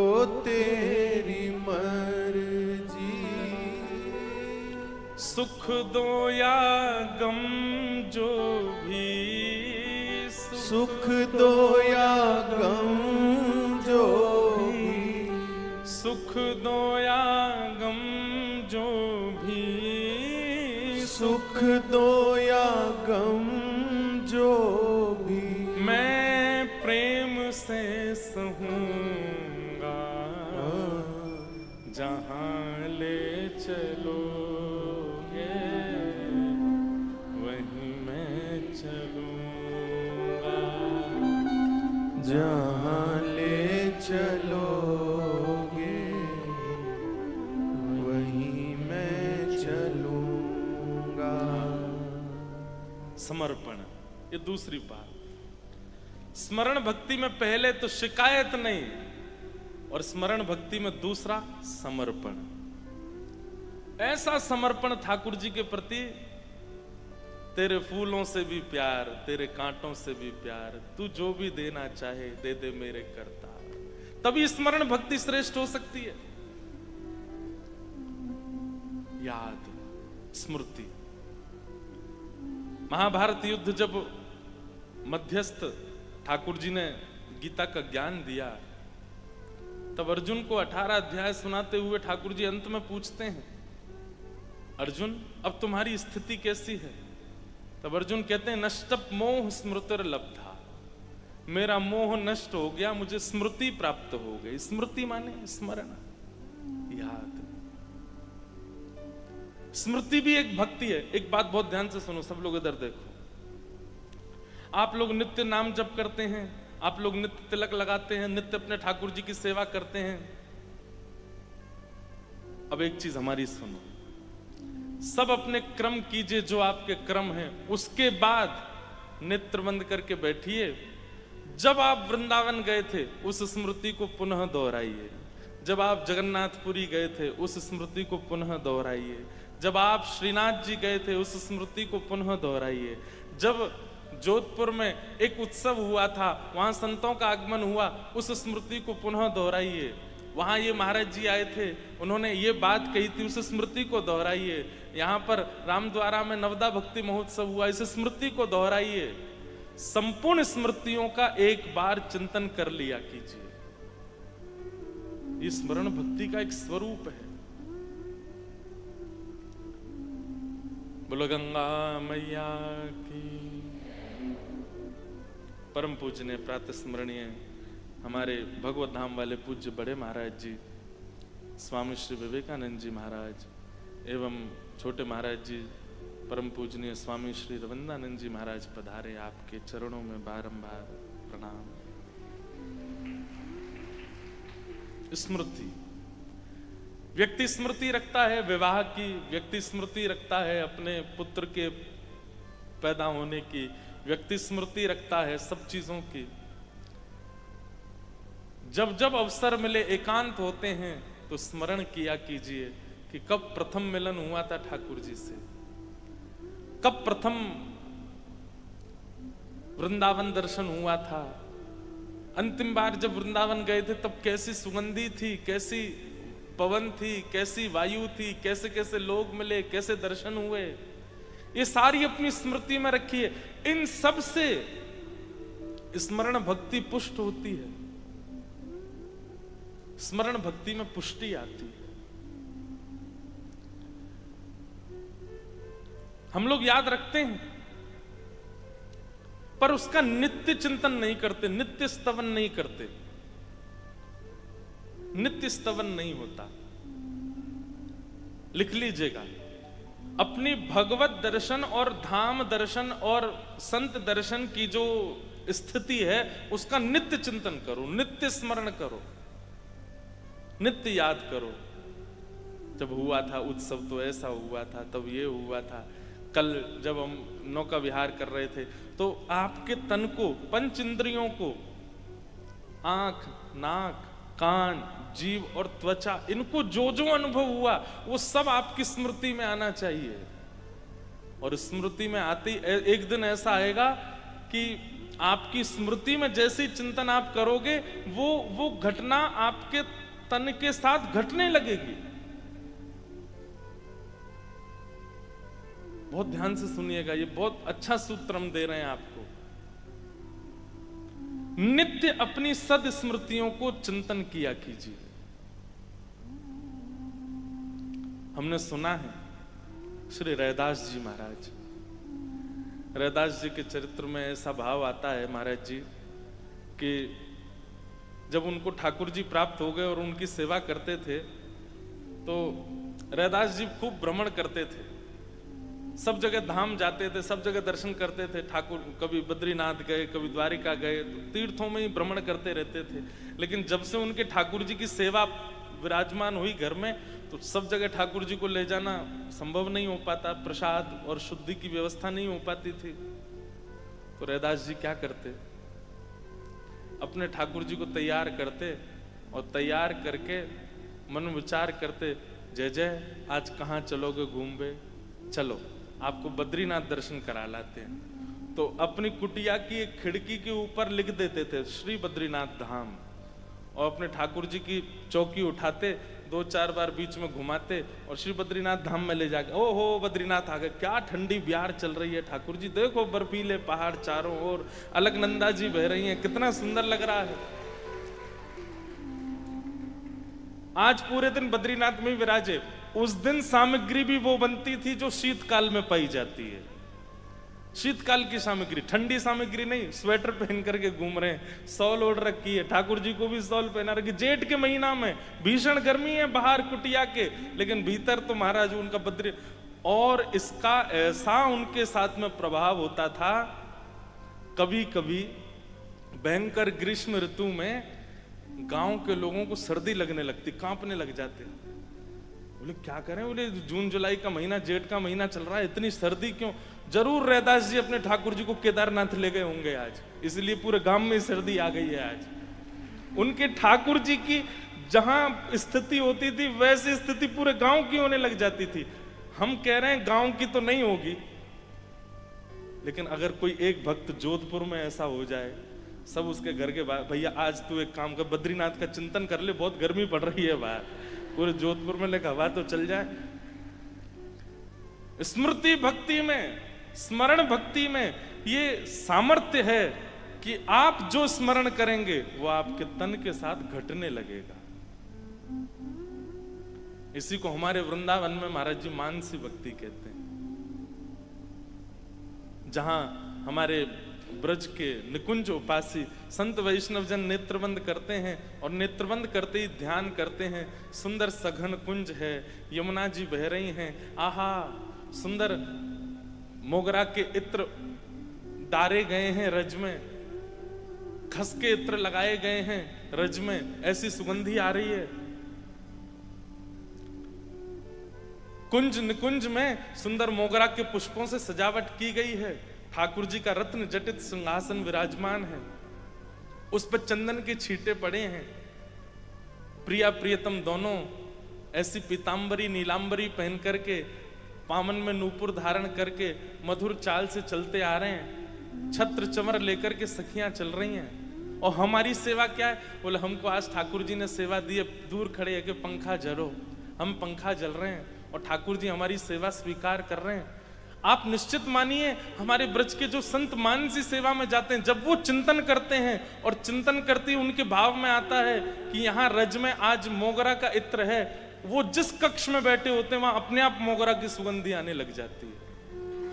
तेरी मर्जी। सुख दो या गम जो भी, सुख दो या गम जो भी, सुख दो या गम जो भी, सुख दो या गम जो भी, मैं प्रेम से सहूंगा जहां ले चलोगे वहीं मैं चलूंगा। जहां ले चलोगे वहीं मैं चलूंगा। समर्पण, ये दूसरी बात। स्मरण भक्ति में पहले तो शिकायत नहीं, और स्मरण भक्ति में दूसरा समर्पण। ऐसा समर्पण ठाकुर जी के प्रति, तेरे फूलों से भी प्यार, तेरे कांटों से भी प्यार, तू जो भी देना चाहे दे दे मेरे करतार। तभी स्मरण भक्ति श्रेष्ठ हो सकती है। याद, स्मृति। महाभारत युद्ध जब मध्यस्थ ठाकुर जी ने गीता का ज्ञान दिया, तब अर्जुन को 18 अध्याय सुनाते हुए ठाकुर जी अंत में पूछते हैं, अर्जुन अब तुम्हारी स्थिति कैसी है? तब अर्जुन कहते हैं, नष्टप मोह स्मृतिर लब्धा, मेरा मोह नष्ट हो गया, मुझे स्मृति प्राप्त हो गई। स्मृति माने स्मरण, याद। स्मृति भी एक भक्ति है। एक बात बहुत ध्यान से सुनो, सब लोग इधर देखो। आप लोग नित्य नाम जप करते हैं, आप लोग नित्य तिलक लगाते हैं, नित्य अपने ठाकुर जी की सेवा करते हैं। अब एक चीज हमारी सुनो, सब अपने क्रम कीजिए जो आपके क्रम हैं, उसके बाद नेत्र बंद करके बैठिए। जब आप वृंदावन गए थे उस स्मृति को पुनः दोहराइए। जब आप जगन्नाथपुरी गए थे उस स्मृति को पुनः दोहराइए। जब आप श्रीनाथ जी गए थे उस स्मृति को पुनः दोहराइए। जब जोधपुर में एक उत्सव हुआ था, वहां संतों का आगमन हुआ, उस स्मृति को पुनः दोहराइए। वहां ये महाराज जी आए थे, उन्होंने ये बात कही थी, उस स्मृति को दोहराइए। यहाँ पर रामद्वारा में नवदा भक्ति महोत्सव हुआ, इस स्मृति को दोहराइए। संपूर्ण स्मृतियों का एक बार चिंतन कर लिया कीजिए। ये स्मरण भक्ति का एक स्वरूप है। बोलो गंगा मैया की। परम पूजनीय प्रातः स्मरणीय हमारे भगवत धाम वाले पूज्य बड़े महाराज जी स्वामी श्री विवेकानंद जी महाराज एवं छोटे महाराज जी परम पूजनीय स्वामी श्री रविंद्रानंद जी महाराज पधारे। आपके चरणों में बारंबार प्रणाम। स्मृति, व्यक्ति स्मृति रखता है विवाह की, व्यक्ति स्मृति रखता है अपने पुत्र के पैदा होने की, व्यक्ति स्मृति रखता है सब चीजों की। जब जब अवसर मिले, एकांत होते हैं, तो स्मरण किया कीजिए कि कब प्रथम मिलन हुआ था ठाकुर जी से, कब प्रथम वृंदावन दर्शन हुआ था, अंतिम बार जब वृंदावन गए थे तब कैसी सुगंधी थी, कैसी पवन थी, कैसी वायु थी, कैसे कैसे लोग मिले, कैसे दर्शन हुए, ये सारी अपनी स्मृति में रखिए। इन सब से स्मरण भक्ति पुष्ट होती है। स्मरण भक्ति में पुष्टि आती है। हम लोग याद रखते हैं पर उसका नित्य चिंतन नहीं करते, नित्य स्तवन नहीं करते, नित्य स्तवन नहीं होता। लिख लीजिएगा, अपनी भगवत दर्शन और धाम दर्शन और संत दर्शन की जो स्थिति है उसका नित्य चिंतन करो, नित्य स्मरण करो, नित्य याद करो। जब हुआ था उत्सव तो ऐसा हुआ था, तब ये हुआ था। कल जब हम नौका विहार कर रहे थे तो आपके तन को, पंच इंद्रियों को, आंख, नाक, कान, जीव और त्वचा, इनको जो जो अनुभव हुआ वो सब आपकी स्मृति में आना चाहिए। और स्मृति में आते एक दिन ऐसा आएगा कि आपकी स्मृति में जैसे चिंतन आप करोगे वो घटना आपके तन के साथ घटने लगेगी। बहुत ध्यान से सुनिएगा, ये बहुत अच्छा सूत्र हम दे रहे हैं आपको। नित्य अपनी सद स्मृतियों को चिंतन किया कीजिए। हमने सुना है श्री रैदास जी महाराज, रैदास जी के चरित्र में ऐसा भाव आता है महाराज जी कि जब उनको ठाकुर जी प्राप्त हो गए और उनकी सेवा करते थे तो रैदास जी खूब भ्रमण करते थे, सब जगह धाम जाते थे, सब जगह दर्शन करते थे। ठाकुर कभी बद्रीनाथ गए, कभी द्वारिका गए, तो तीर्थों में ही भ्रमण करते रहते थे। लेकिन जब से उनके ठाकुर जी की सेवा विराजमान हुई घर में तो सब जगह ठाकुर जी को ले जाना संभव नहीं हो पाता, प्रसाद और शुद्धि की व्यवस्था नहीं हो पाती थी। तो रैदास जी क्या करते, अपने ठाकुर जी को तैयार करते और तैयार करके मन विचार करते, जय जय आज कहाँ चलोगे घूमबे, चलो आपको बद्रीनाथ दर्शन करा लाते हैं। तो अपनी कुटिया की एक खिड़की के ऊपर लिख देते थे श्री बद्रीनाथ धाम, और अपने ठाकुर जी की चौकी उठाते, 2-4 बार बीच में घुमाते और श्री बद्रीनाथ धाम में ले जाके, ओ हो बद्रीनाथ आ गए, क्या ठंडी बिहार चल रही है ठाकुर जी, देखो बर्फीले पहाड़ चारों ओर, अलकनंदा जी बह रही हैं, कितना सुंदर लग रहा है। आज पूरे दिन बद्रीनाथ में विराजे। उस दिन सामग्री भी वो बनती थी जो शीतकाल में पाई जाती है, शीतकाल की सामग्री, ठंडी सामग्री नहीं। स्वेटर पहन करके घूम रहे हैं, शॉल ओढ़ रखी है, ठाकुर जी को भी शॉल पहना रखी। जेठ के महीना में भीषण गर्मी है बाहर कुटिया के, लेकिन भीतर तो महाराज उनका बद्री। और इसका ऐसा उनके साथ में प्रभाव होता था, कभी कभी भयंकर ग्रीष्म ऋतु में गांव के लोगों को सर्दी लगने लगती, कांपने लग जाते। बोले क्या करें, बोले जून जुलाई का महीना, जेठ का महीना चल रहा है, इतनी सर्दी क्यों। जरूर रैदास जी अपने ठाकुर जी को केदारनाथ ले गए होंगे आज, इसलिए पूरे गांव में सर्दी आ गई है आज। उनके ठाकुर जी की जहां स्थिति होती थी वैसी स्थिति पूरे गांव की होने लग जाती थी। हम कह रहे हैं गांव की तो नहीं होगी, लेकिन अगर कोई एक भक्त जोधपुर में ऐसा हो जाए, सब उसके घर के बाहर, भैया आज तू एक काम कर, बद्रीनाथ का चिंतन कर ले, बहुत गर्मी पड़ रही है बाहर, पूरे जोधपुर में लेकर हवा तो चल जाए। स्मृति भक्ति में, स्मरण भक्ति में ये सामर्थ्य है कि आप जो स्मरण करेंगे वो आपके तन के साथ घटने लगेगा। इसी को हमारे वृंदावन में महाराज जी मानसी भक्ति कहते हैं, जहां हमारे ब्रज के निकुंज उपासी संत वैष्णव जन नेत्रबंद करते हैं और नेत्रबंद करते ही ध्यान करते हैं, सुंदर सघन कुंज है, यमुना जी बह रही हैं, आहा सुंदर मोगरा के इत्र डारे गए हैं रज में, खस के इत्र लगाए गए हैं रज में, ऐसी सुगंधी आ रही है। कुंज निकुंज में सुंदर मोगरा के पुष्पों से सजावट की गई है, ठाकुर जी का रत्न जटित सिंहासन विराजमान है, उस पर चंदन के छींटे पड़े हैं। प्रिया प्रियतम दोनों ऐसी पीतांबरी नीलांबरी पहन करके, पामन में नूपुर धारण करके मधुर चाल से चलते आ रहे हैं, छत्र चमर लेकर के सखियां चल रही हैं। और हमारी सेवा क्या है, बोले हमको आज ठाकुर जी ने सेवा दी है, दूर खड़े है कि पंखा जलो, हम पंखा जल रहे हैं और ठाकुर जी हमारी सेवा स्वीकार कर रहे हैं। आप निश्चित मानिए हमारे ब्रज के जो संत मानसी सेवा में जाते हैं, जब वो चिंतन करते हैं और चिंतन करते ही उनके भाव में आता है कि यहाँ रज में आज मोगरा का इत्र है, वो जिस कक्ष में बैठे होते हैं वहां अपने आप मोगरा की सुगंधी आने लग जाती है।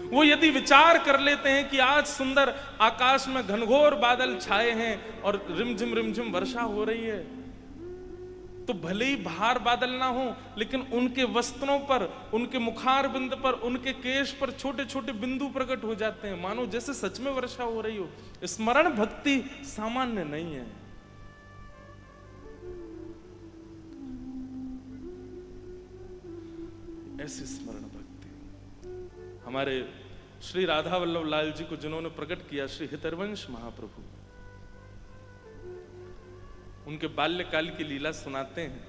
वो यदि विचार कर लेते हैं कि आज सुंदर आकाश में घनघोर बादल छाए हैं और रिमझिम वर्षा हो रही है, तो भले ही बाहर बादल ना हो, लेकिन उनके वस्त्रों पर, उनके मुखार बिंद पर, उनके केश पर छोटे छोटे बिंदु प्रकट हो जाते हैं, मानो जैसे सच में वर्षा हो रही हो। स्मरण भक्ति सामान्य नहीं है। ऐसी स्मरण भक्ति हमारे श्री राधा वल्लभ लाल जी को जिन्होंने प्रकट किया, श्री हितरवंश महाप्रभु, उनके बाल्यकाल की लीला सुनाते हैं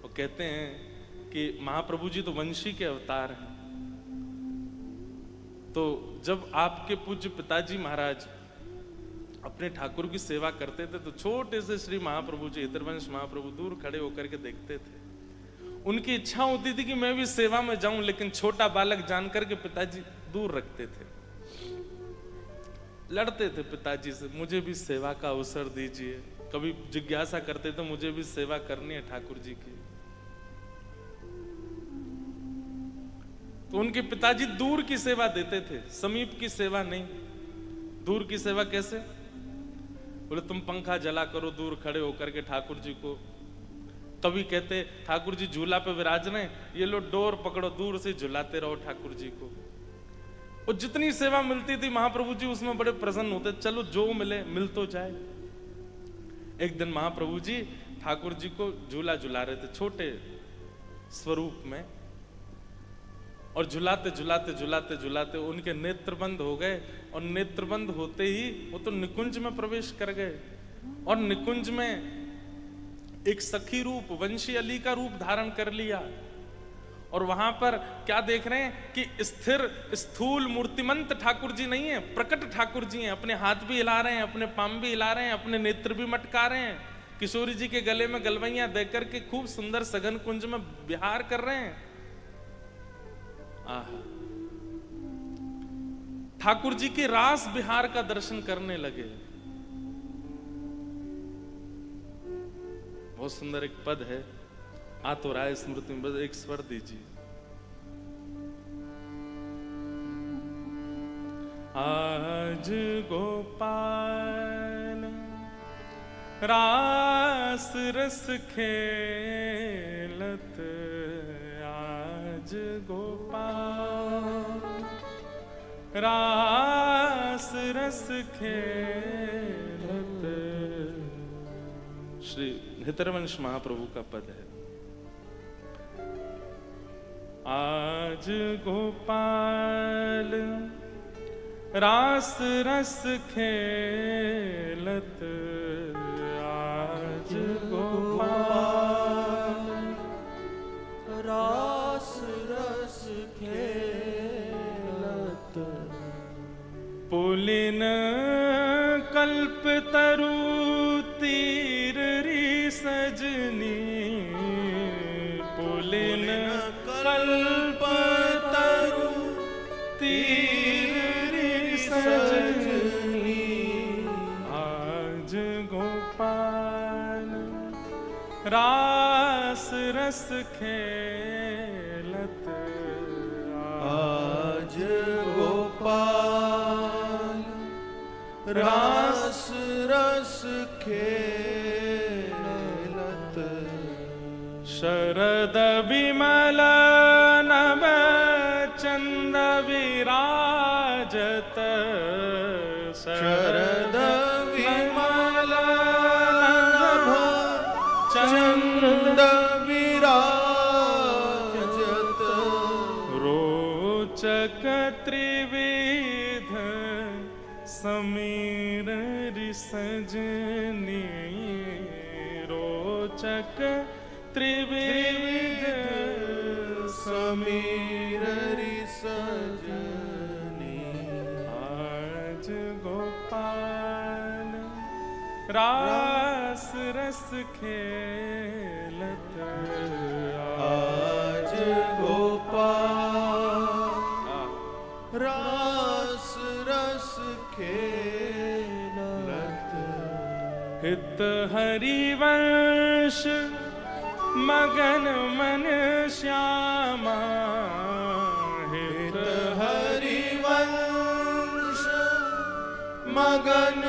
और कहते हैं कि महाप्रभु जी तो वंशी के अवतार हैं। तो जब आपके पूज्य पिताजी महाराज अपने ठाकुर की सेवा करते थे तो छोटे से श्री महाप्रभु जी, हितरवंश महाप्रभु, दूर खड़े होकर के देखते थे। उनकी इच्छा होती थी कि मैं भी सेवा में जाऊं, लेकिन छोटा बालक जानकर के पिताजी दूर रखते थे। लड़ते थे पिताजी से, मुझे भी सेवा का अवसर दीजिए। कभी जिज्ञासा करते थे, मुझे भी सेवा करनी है ठाकुर जी की। तो उनके पिताजी दूर की सेवा देते थे, समीप की सेवा नहीं। दूर की सेवा कैसे? बोले तुम पंखा जला करो दूर खड़े होकर के ठाकुर जी को। कभी कहते ठाकुर जी झूला पे विराज रहे, ये लो डोर पकड़ो, दूर से झुलाते रहो ठाकुर जी को। और जितनी सेवा मिलती थी महाप्रभु जी उसमें बड़े प्रसन्न होते, चलो जो मिले मिल तो जाए। एक दिन महाप्रभु जी ठाकुर जी को झूला झुला रहे थे छोटे स्वरूप में, और झुलाते झुलाते झुलाते झुलाते उनके नेत्र बंद हो गए, और नेत्र बंद होते ही वो तो निकुंज में प्रवेश कर गए। और निकुंज में एक सखी रूप, वंशी अली का रूप धारण कर लिया। और वहां पर क्या देख रहे हैं कि स्थिर स्थूल मूर्तिमंत ठाकुर जी नहीं है, प्रकट ठाकुर जी हैं। अपने हाथ भी हिला रहे हैं, अपने पाम भी हिला रहे हैं, अपने नेत्र भी मटका रहे हैं। किशोरी जी के गले में गलवैया देकर के खूब सुंदर सघन कुंज में विहार कर रहे हैं। आहा, ठाकुर जी के रास विहार का दर्शन करने लगे। बहुत सुंदर एक पद है, आ तो राय स्मृति में, एक स्वर दीजिए। आज गोपाल रास रस खेलत, आज गोपाल रास रस खेलत। श्री हितरवंश महाप्रभु का पद है। आज गोपाल रास रस खेलत, आज गोपाल रास रस खेलत। पुलिन कल्प तरु तीर री सजनी, पुलिन कल्प तरु तीर री सजनी। आज गोपाल रास रस खेलत, आज गोपाल रास रस खेलत। शरद विमल नभ चंद विराजत, शरद विमल नभ चंद विराजत। रोचक त्रिविध समीर सजनी, रोचक त्रिविध समीर सजनी। आज गोपाल रास रस खेलत, आज गोपाल रास रस खेलत हित हरिवंश मगन मन श्यामा, हित हरिवंश मगन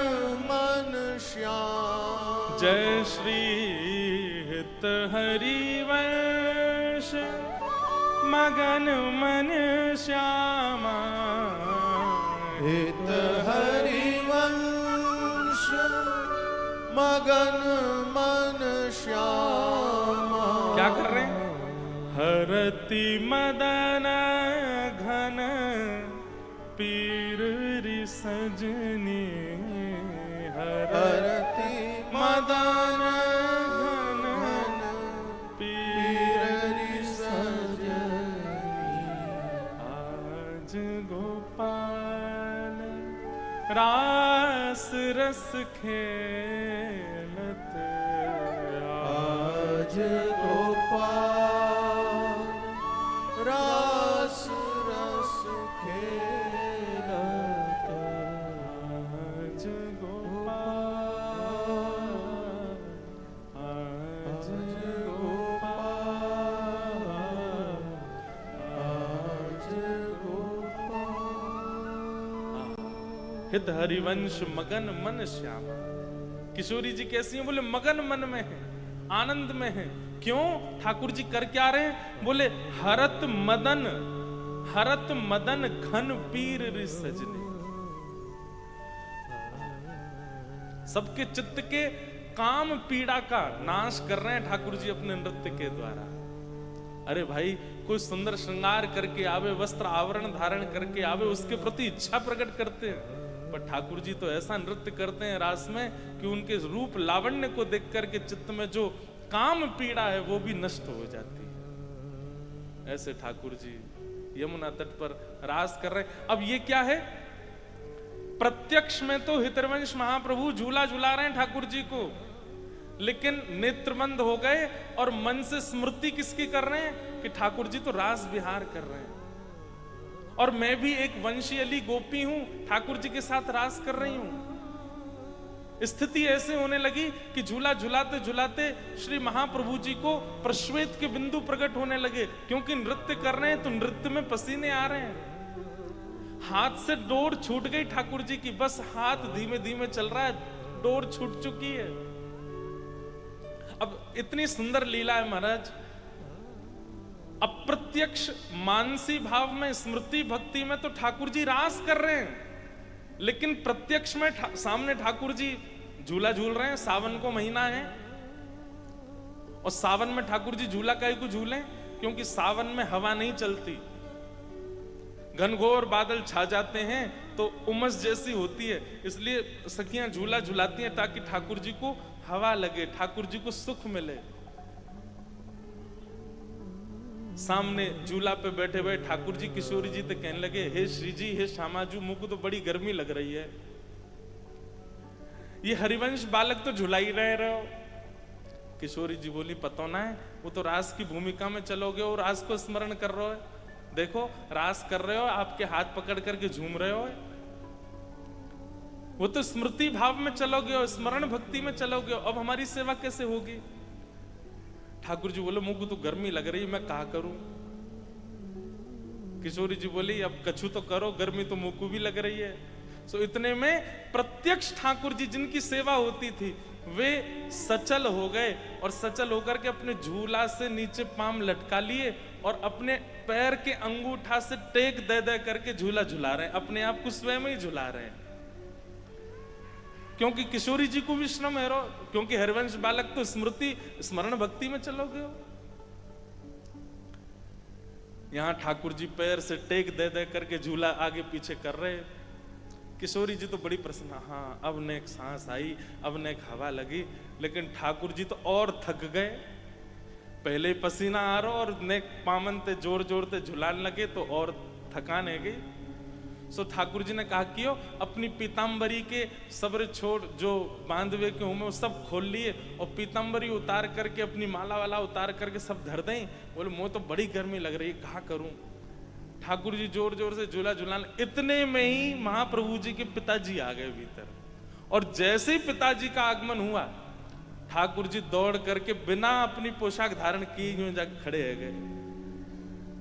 मन श्याम। जय श्री हित हरिवंश मगन मन श्यामा, हित हरिवंश मगन मन श्यामा। क्या कर रहे हैं? हरति मदन घन पीर रि सजनी, हरति मदन घन पीर सजनी। आज गोपाल रास रस खेलत, आज गोपाल रास रस खेलत। आज गोपाल, आज गोपाल, आज गोपाल। हित हरिवंश मगन मन श्यामा। किशोरी जी कैसी हैं? बोले मगन मन में है, आनंद में है। क्यों? ठाकुर जी कर क्या रहे हैं? बोले हरत मदन घन पीर रि सजने। सबके चित्त के काम पीड़ा का नाश कर रहे हैं ठाकुर जी अपने नृत्य के द्वारा। अरे भाई, कोई सुंदर श्रृंगार करके आवे, वस्त्र आवरण धारण करके आवे, उसके प्रति इच्छा प्रकट करते हैं। पर ठाकुर जी तो ऐसा नृत्य करते हैं रास में कि उनके रूप लावण्य को देख करके चित्त में जो काम पीड़ा है वो भी नष्ट हो जाती है। ऐसे ठाकुर जी यमुना तट पर रास कर रहे हैं। अब ये क्या है? प्रत्यक्ष में तो हितवंश महाप्रभु झूला झूला रहे हैं ठाकुर जी को, लेकिन नेत्रबंद हो गए और मन से स्मृति किसकी कर रहे हैं कि ठाकुर जी तो रास विहार कर रहे हैं और मैं भी एक वंशी अली गोपी हूं, ठाकुर जी के साथ रास कर रही हूं। स्थिति ऐसे होने लगी कि झूला झुलाते झुलाते श्री महाप्रभु जी को प्रश्वेत के बिंदु प्रकट होने लगे, क्योंकि नृत्य कर रहे हैं तो नृत्य में पसीने आ रहे हैं। हाथ से डोर छूट गई ठाकुर जी की, बस हाथ धीमे धीमे चल रहा है, डोर छूट चुकी है। अब इतनी सुंदर लीला है महाराज। अप्रत्यक्ष मानसी भाव में, स्मृति भक्ति में तो ठाकुर जी रास कर रहे हैं, लेकिन प्रत्यक्ष में सामने ठाकुर जी झूला झूल रहे हैं। सावन को महीना है और सावन में ठाकुर जी झूला काहे को झूले? क्योंकि सावन में हवा नहीं चलती, घनघोर बादल छा जाते हैं तो उमस जैसी होती है, इसलिए सखियां झूला झुलाती हैं ताकि ठाकुर जी को हवा लगे, ठाकुर जी को सुख मिले। सामने झूला पे बैठे हुए ठाकुर जी किशोरी जी तो कहने लगे, हे श्री जी, हे श्यामाजू, मुझको तो बड़ी गर्मी लग रही है, ये हरिवंश बालक तो झुला ही रहे हो। किशोरी जी बोली, पता ना है, वो तो रास की भूमिका में चलोगे और रास को स्मरण कर रहे हो। देखो रास कर रहे हो, आपके हाथ पकड़ करके झूम रहे हो, वो तो स्मृति भाव में चलोगे और स्मरण भक्ति में चलोगे। अब हमारी सेवा कैसे होगी? ठाकुर जी बोले, मुझको तो गर्मी लग रही, मैं क्या करूं? किशोरी जी बोली, अब कछु तो करो, गर्मी तो मुझको भी लग रही है। सो इतने में प्रत्यक्ष ठाकुर जी जिनकी सेवा होती थी वे सचल हो गए और सचल होकर के अपने झूला से नीचे पाम लटका लिए और अपने पैर के अंगूठा से टेक दे दे करके झूला झुला रहे हैं, अपने आप को स्वयं ही झुला रहे हैं। क्योंकि किशोरी जी को भी श्रम है, क्योंकि हरिवंश बालक तो स्मृति स्मरण भक्ति में चलोगे हो। यहां ठाकुर जी पैर से टेक दे दे करके झूला आगे पीछे कर रहे। किशोरी जी तो बड़ी प्रसन्न, हाँ अब ने एक सांस आई, अब ने एक हवा लगी, लेकिन ठाकुर जी तो और थक गए। पहले ही पसीना आ रहा और ने पामन ते जोर जोर ते झुलाने लगे तो और थकान है गई। सो ठाकुर जी ने कहा कि अपनी पीताम्बरी के सब्र छोड़ जो बांधवे के हूं में वो सब खोल लिए और पीताम्बरी उतार करके अपनी माला वाला उतार करके सब धर दें। बोले मुझे तो बड़ी गर्मी लग रही है, कहा करूं? ठाकुर जी जोर जोर से झूला झूलाने, इतने में ही महाप्रभु जी के पिताजी आ गए भीतर। और जैसे ही पिताजी का आगमन हुआ, ठाकुर जी दौड़ करके बिना अपनी पोशाक धारण किए यूं जाकर खड़े हो गए।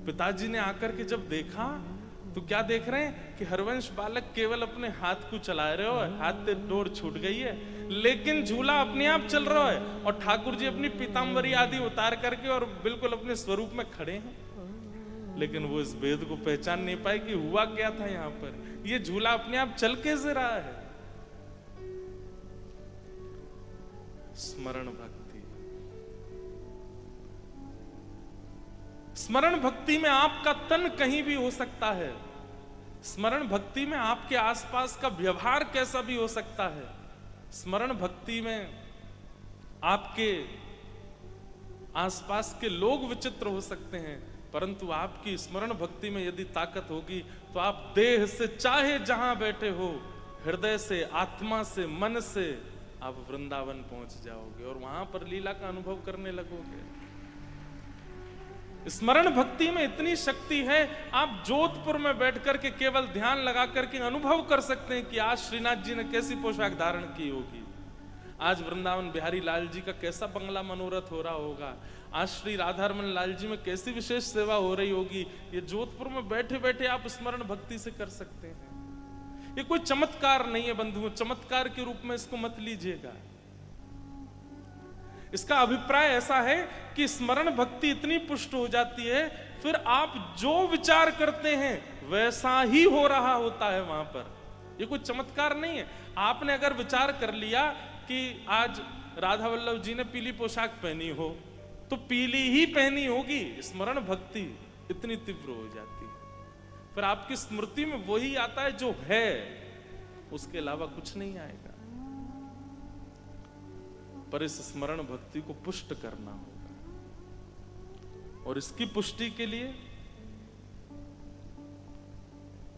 पिताजी ने आकर के जब देखा तो क्या देख रहे हैं कि हरवंश बालक केवल अपने हाथ को चला रहे हो, हाथ से डोर छूट गई है, लेकिन झूला अपने आप चल रहा है। और ठाकुर जी अपनी पीतांबरी आदि उतार करके और बिल्कुल अपने स्वरूप में खड़े हैं। लेकिन वो इस भेद को पहचान नहीं पाए कि हुआ क्या था यहाँ पर। ये झूला अपने आप चल कैसे रहा है। स्मरण भक्ति। स्मरण भक्ति में आपका तन कहीं भी हो सकता है। स्मरण भक्ति में आपके आसपास का व्यवहार कैसा भी हो सकता है। स्मरण भक्ति में आपके आसपास के लोग विचित्र हो सकते हैं, परंतु आपकी स्मरण भक्ति में यदि ताकत होगी तो आप देह से चाहे जहां बैठे हो, हृदय से, आत्मा से, मन से आप वृंदावन पहुंच जाओगे और वहां पर लीला का अनुभव करने लगोगे। स्मरण भक्ति में इतनी शक्ति है, आप जोधपुर में बैठ करके केवल ध्यान लगा करके अनुभव कर सकते हैं कि आज श्रीनाथ जी ने कैसी पोशाक धारण की होगी, आज वृंदावन बिहारी लाल जी का कैसा बंगला मनोरथ हो रहा होगा, आज श्री राधारमण लाल जी में कैसी विशेष सेवा हो रही होगी। ये जोधपुर में बैठे बैठे आप स्मरण भक्ति से कर सकते हैं। ये कोई चमत्कार नहीं है बंधुओं, चमत्कार के रूप में इसको मत लीजिएगा। इसका अभिप्राय ऐसा है कि स्मरण भक्ति इतनी पुष्ट हो जाती है, फिर आप जो विचार करते हैं वैसा ही हो रहा होता है वहां पर। ये कोई चमत्कार नहीं है। आपने अगर विचार कर लिया कि आज राधा वल्लभ जी ने पीली पोशाक पहनी हो तो पीली ही पहनी होगी। स्मरण भक्ति इतनी तीव्र हो जाती है, फिर आपकी स्मृति में वही आता है जो है, उसके अलावा कुछ नहीं आएगा। पर इस स्मरण भक्ति को पुष्ट करना होगा, और इसकी पुष्टि के लिए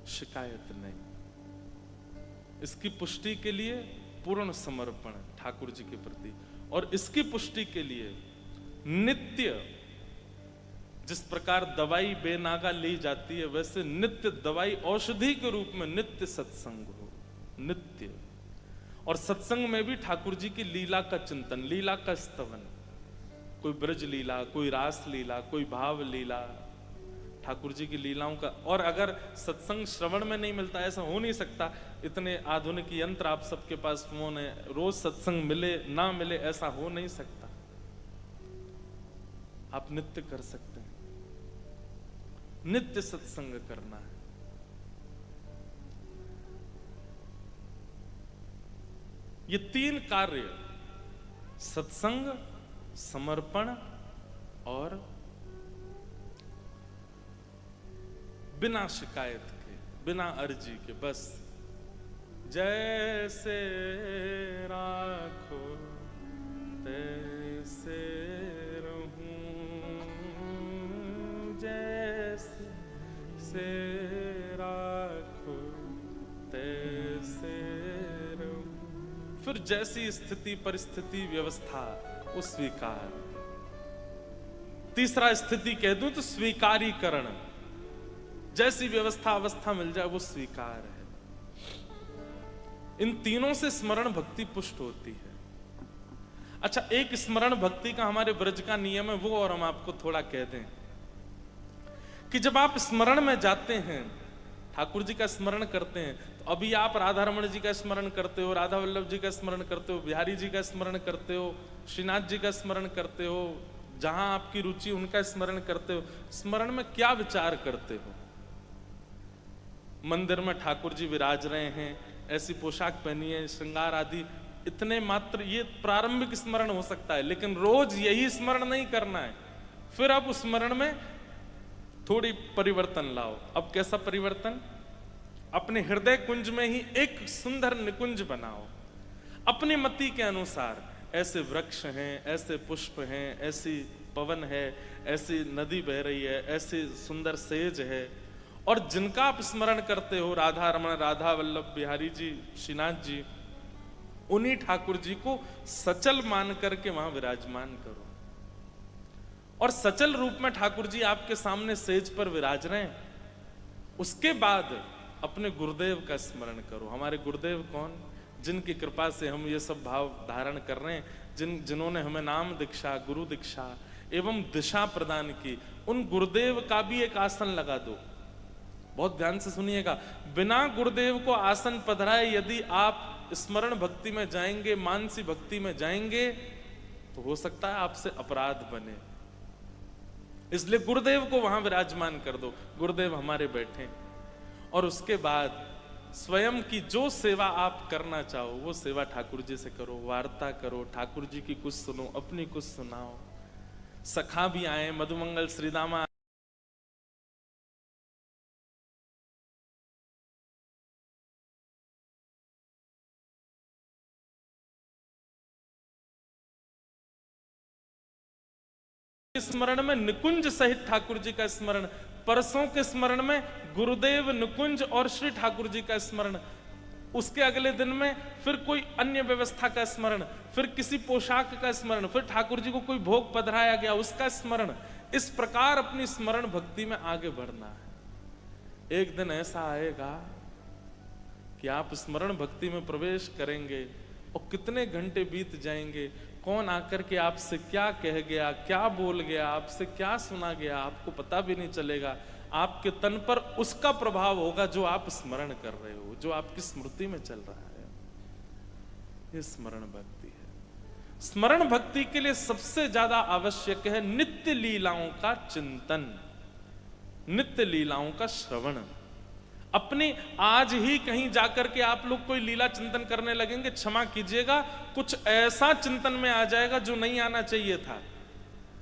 शिकायत नहीं, इसकी पुष्टि के लिए पूर्ण समर्पण ठाकुर जी के प्रति, और इसकी पुष्टि के लिए नित्य, जिस प्रकार दवाई बेनागा ली जाती है वैसे नित्य दवाई औषधि के रूप में नित्य सत्संग हो, नित्य। और सत्संग में भी ठाकुर जी की लीला का चिंतन, लीला का स्तवन, कोई ब्रज लीला, कोई रास लीला, कोई भाव लीला, ठाकुर जी की लीलाओं का। और अगर सत्संग श्रवण में नहीं मिलता, ऐसा हो नहीं सकता, इतने आधुनिक यंत्र आप सबके पास, फोन है, रोज सत्संग मिले ना मिले ऐसा हो नहीं सकता। आप नित्य कर सकते हैं, नित्य सत्संग करना है। ये तीन कार्य, सत्संग, समर्पण और बिना शिकायत के, बिना अर्जी के, बस जैसे राखो तैसे रहूं, जैसे राखो तैसे रहूं। फिर जैसी स्थिति परिस्थिति व्यवस्था वो स्वीकार। तीसरा स्थिति कह दूं तो स्वीकारीकरण, जैसी व्यवस्था अवस्था मिल जाए वो स्वीकार है। इन तीनों से स्मरण भक्ति पुष्ट होती है। अच्छा, एक स्मरण भक्ति का हमारे ब्रज का नियम है, वो और हम आपको थोड़ा कह दें कि जब आप स्मरण में जाते हैं, ठाकुर जी का स्मरण करते हैं, तो अभी आप राधारमण जी का स्मरण करते हो, राधा वल्लभ जी का स्मरण करते हो, बिहारी जी का स्मरण करते हो, श्रीनाथ जी का स्मरण करते हो, जहां आपकी रुचि उनका स्मरण करते हो। स्मरण में क्या विचार करते हो? मंदिर में ठाकुर जी विराज रहे हैं, ऐसी पोशाक पहनी है, श्रृंगार आदि, इतने मात्र ये प्रारंभिक स्मरण हो सकता है, लेकिन रोज यही स्मरण नहीं करना है। फिर अब उस स्मरण में थोड़ी परिवर्तन लाओ। अब कैसा परिवर्तन? अपने हृदय कुंज में ही एक सुंदर निकुंज बनाओ अपनी मति के अनुसार। ऐसे वृक्ष हैं, ऐसे पुष्प हैं, ऐसी पवन है, ऐसी नदी बह रही है, ऐसी सुंदर सेज है, और जिनका आप स्मरण करते हो, राधा रमण, राधा वल्लभ, बिहारी जी, श्रीनाथ जी, उन्हीं ठाकुर जी को सचल मान करके वहां विराजमान करो। और सचल रूप में ठाकुर जी आपके सामने सेज पर विराज रहे हैं, उसके बाद अपने गुरुदेव का स्मरण करो। हमारे गुरुदेव कौन? जिनकी कृपा से हम ये सब भाव धारण कर रहे हैं, जिन्होंने हमें नाम दीक्षा, गुरु दीक्षा एवं दिशा प्रदान की, उन गुरुदेव का भी एक आसन लगा दो। बहुत ध्यान से सुनिएगा, बिना गुरुदेव को आसन पधराए यदि आप स्मरण भक्ति में जाएंगे, मानसी भक्ति में जाएंगे, तो हो सकता है आपसे अपराध बने। इसलिए गुरुदेव को वहां विराजमान कर दो, गुरुदेव हमारे बैठे। और उसके बाद स्वयं की जो सेवा आप करना चाहो वो सेवा ठाकुर जी से करो, वार्ता करो, ठाकुर जी की कुछ सुनो, अपनी कुछ सुनाओ। सखा भी आए, मधुमंगल श्रीदामा स्मरण में निकुंज सहित ठाकुर जी का स्मरण, परसों के स्मरण में गुरुदेव, निकुंज और श्री ठाकुर जी का स्मरण, उसके अगले दिन में फिर कोई अन्य व्यवस्था का स्मरण, फिर किसी पोशाक का स्मरण, फिर ठाकुर जी को कोई भोग पधराया गया उसका स्मरण। इस प्रकार अपनी स्मरण भक्ति में आगे बढ़ना है। एक दिन ऐसा आएगा कि आप स्मरण भक्ति में प्रवेश करेंगे और कितने घंटे बीत जाएंगे, कौन आकर के आपसे क्या कह गया, क्या बोल गया, आपसे क्या सुना गया, आपको पता भी नहीं चलेगा। आपके तन पर उसका प्रभाव होगा जो आप स्मरण कर रहे हो, जो आपकी स्मृति में चल रहा है। ये स्मरण भक्ति है। स्मरण भक्ति के लिए सबसे ज्यादा आवश्यक है नित्य लीलाओं का चिंतन, नित्य लीलाओं का श्रवण। अपनी आज ही कहीं जाकर के आप लोग कोई लीला चिंतन करने लगेंगे, क्षमा कीजिएगा, कुछ ऐसा चिंतन में आ जाएगा जो नहीं आना चाहिए था।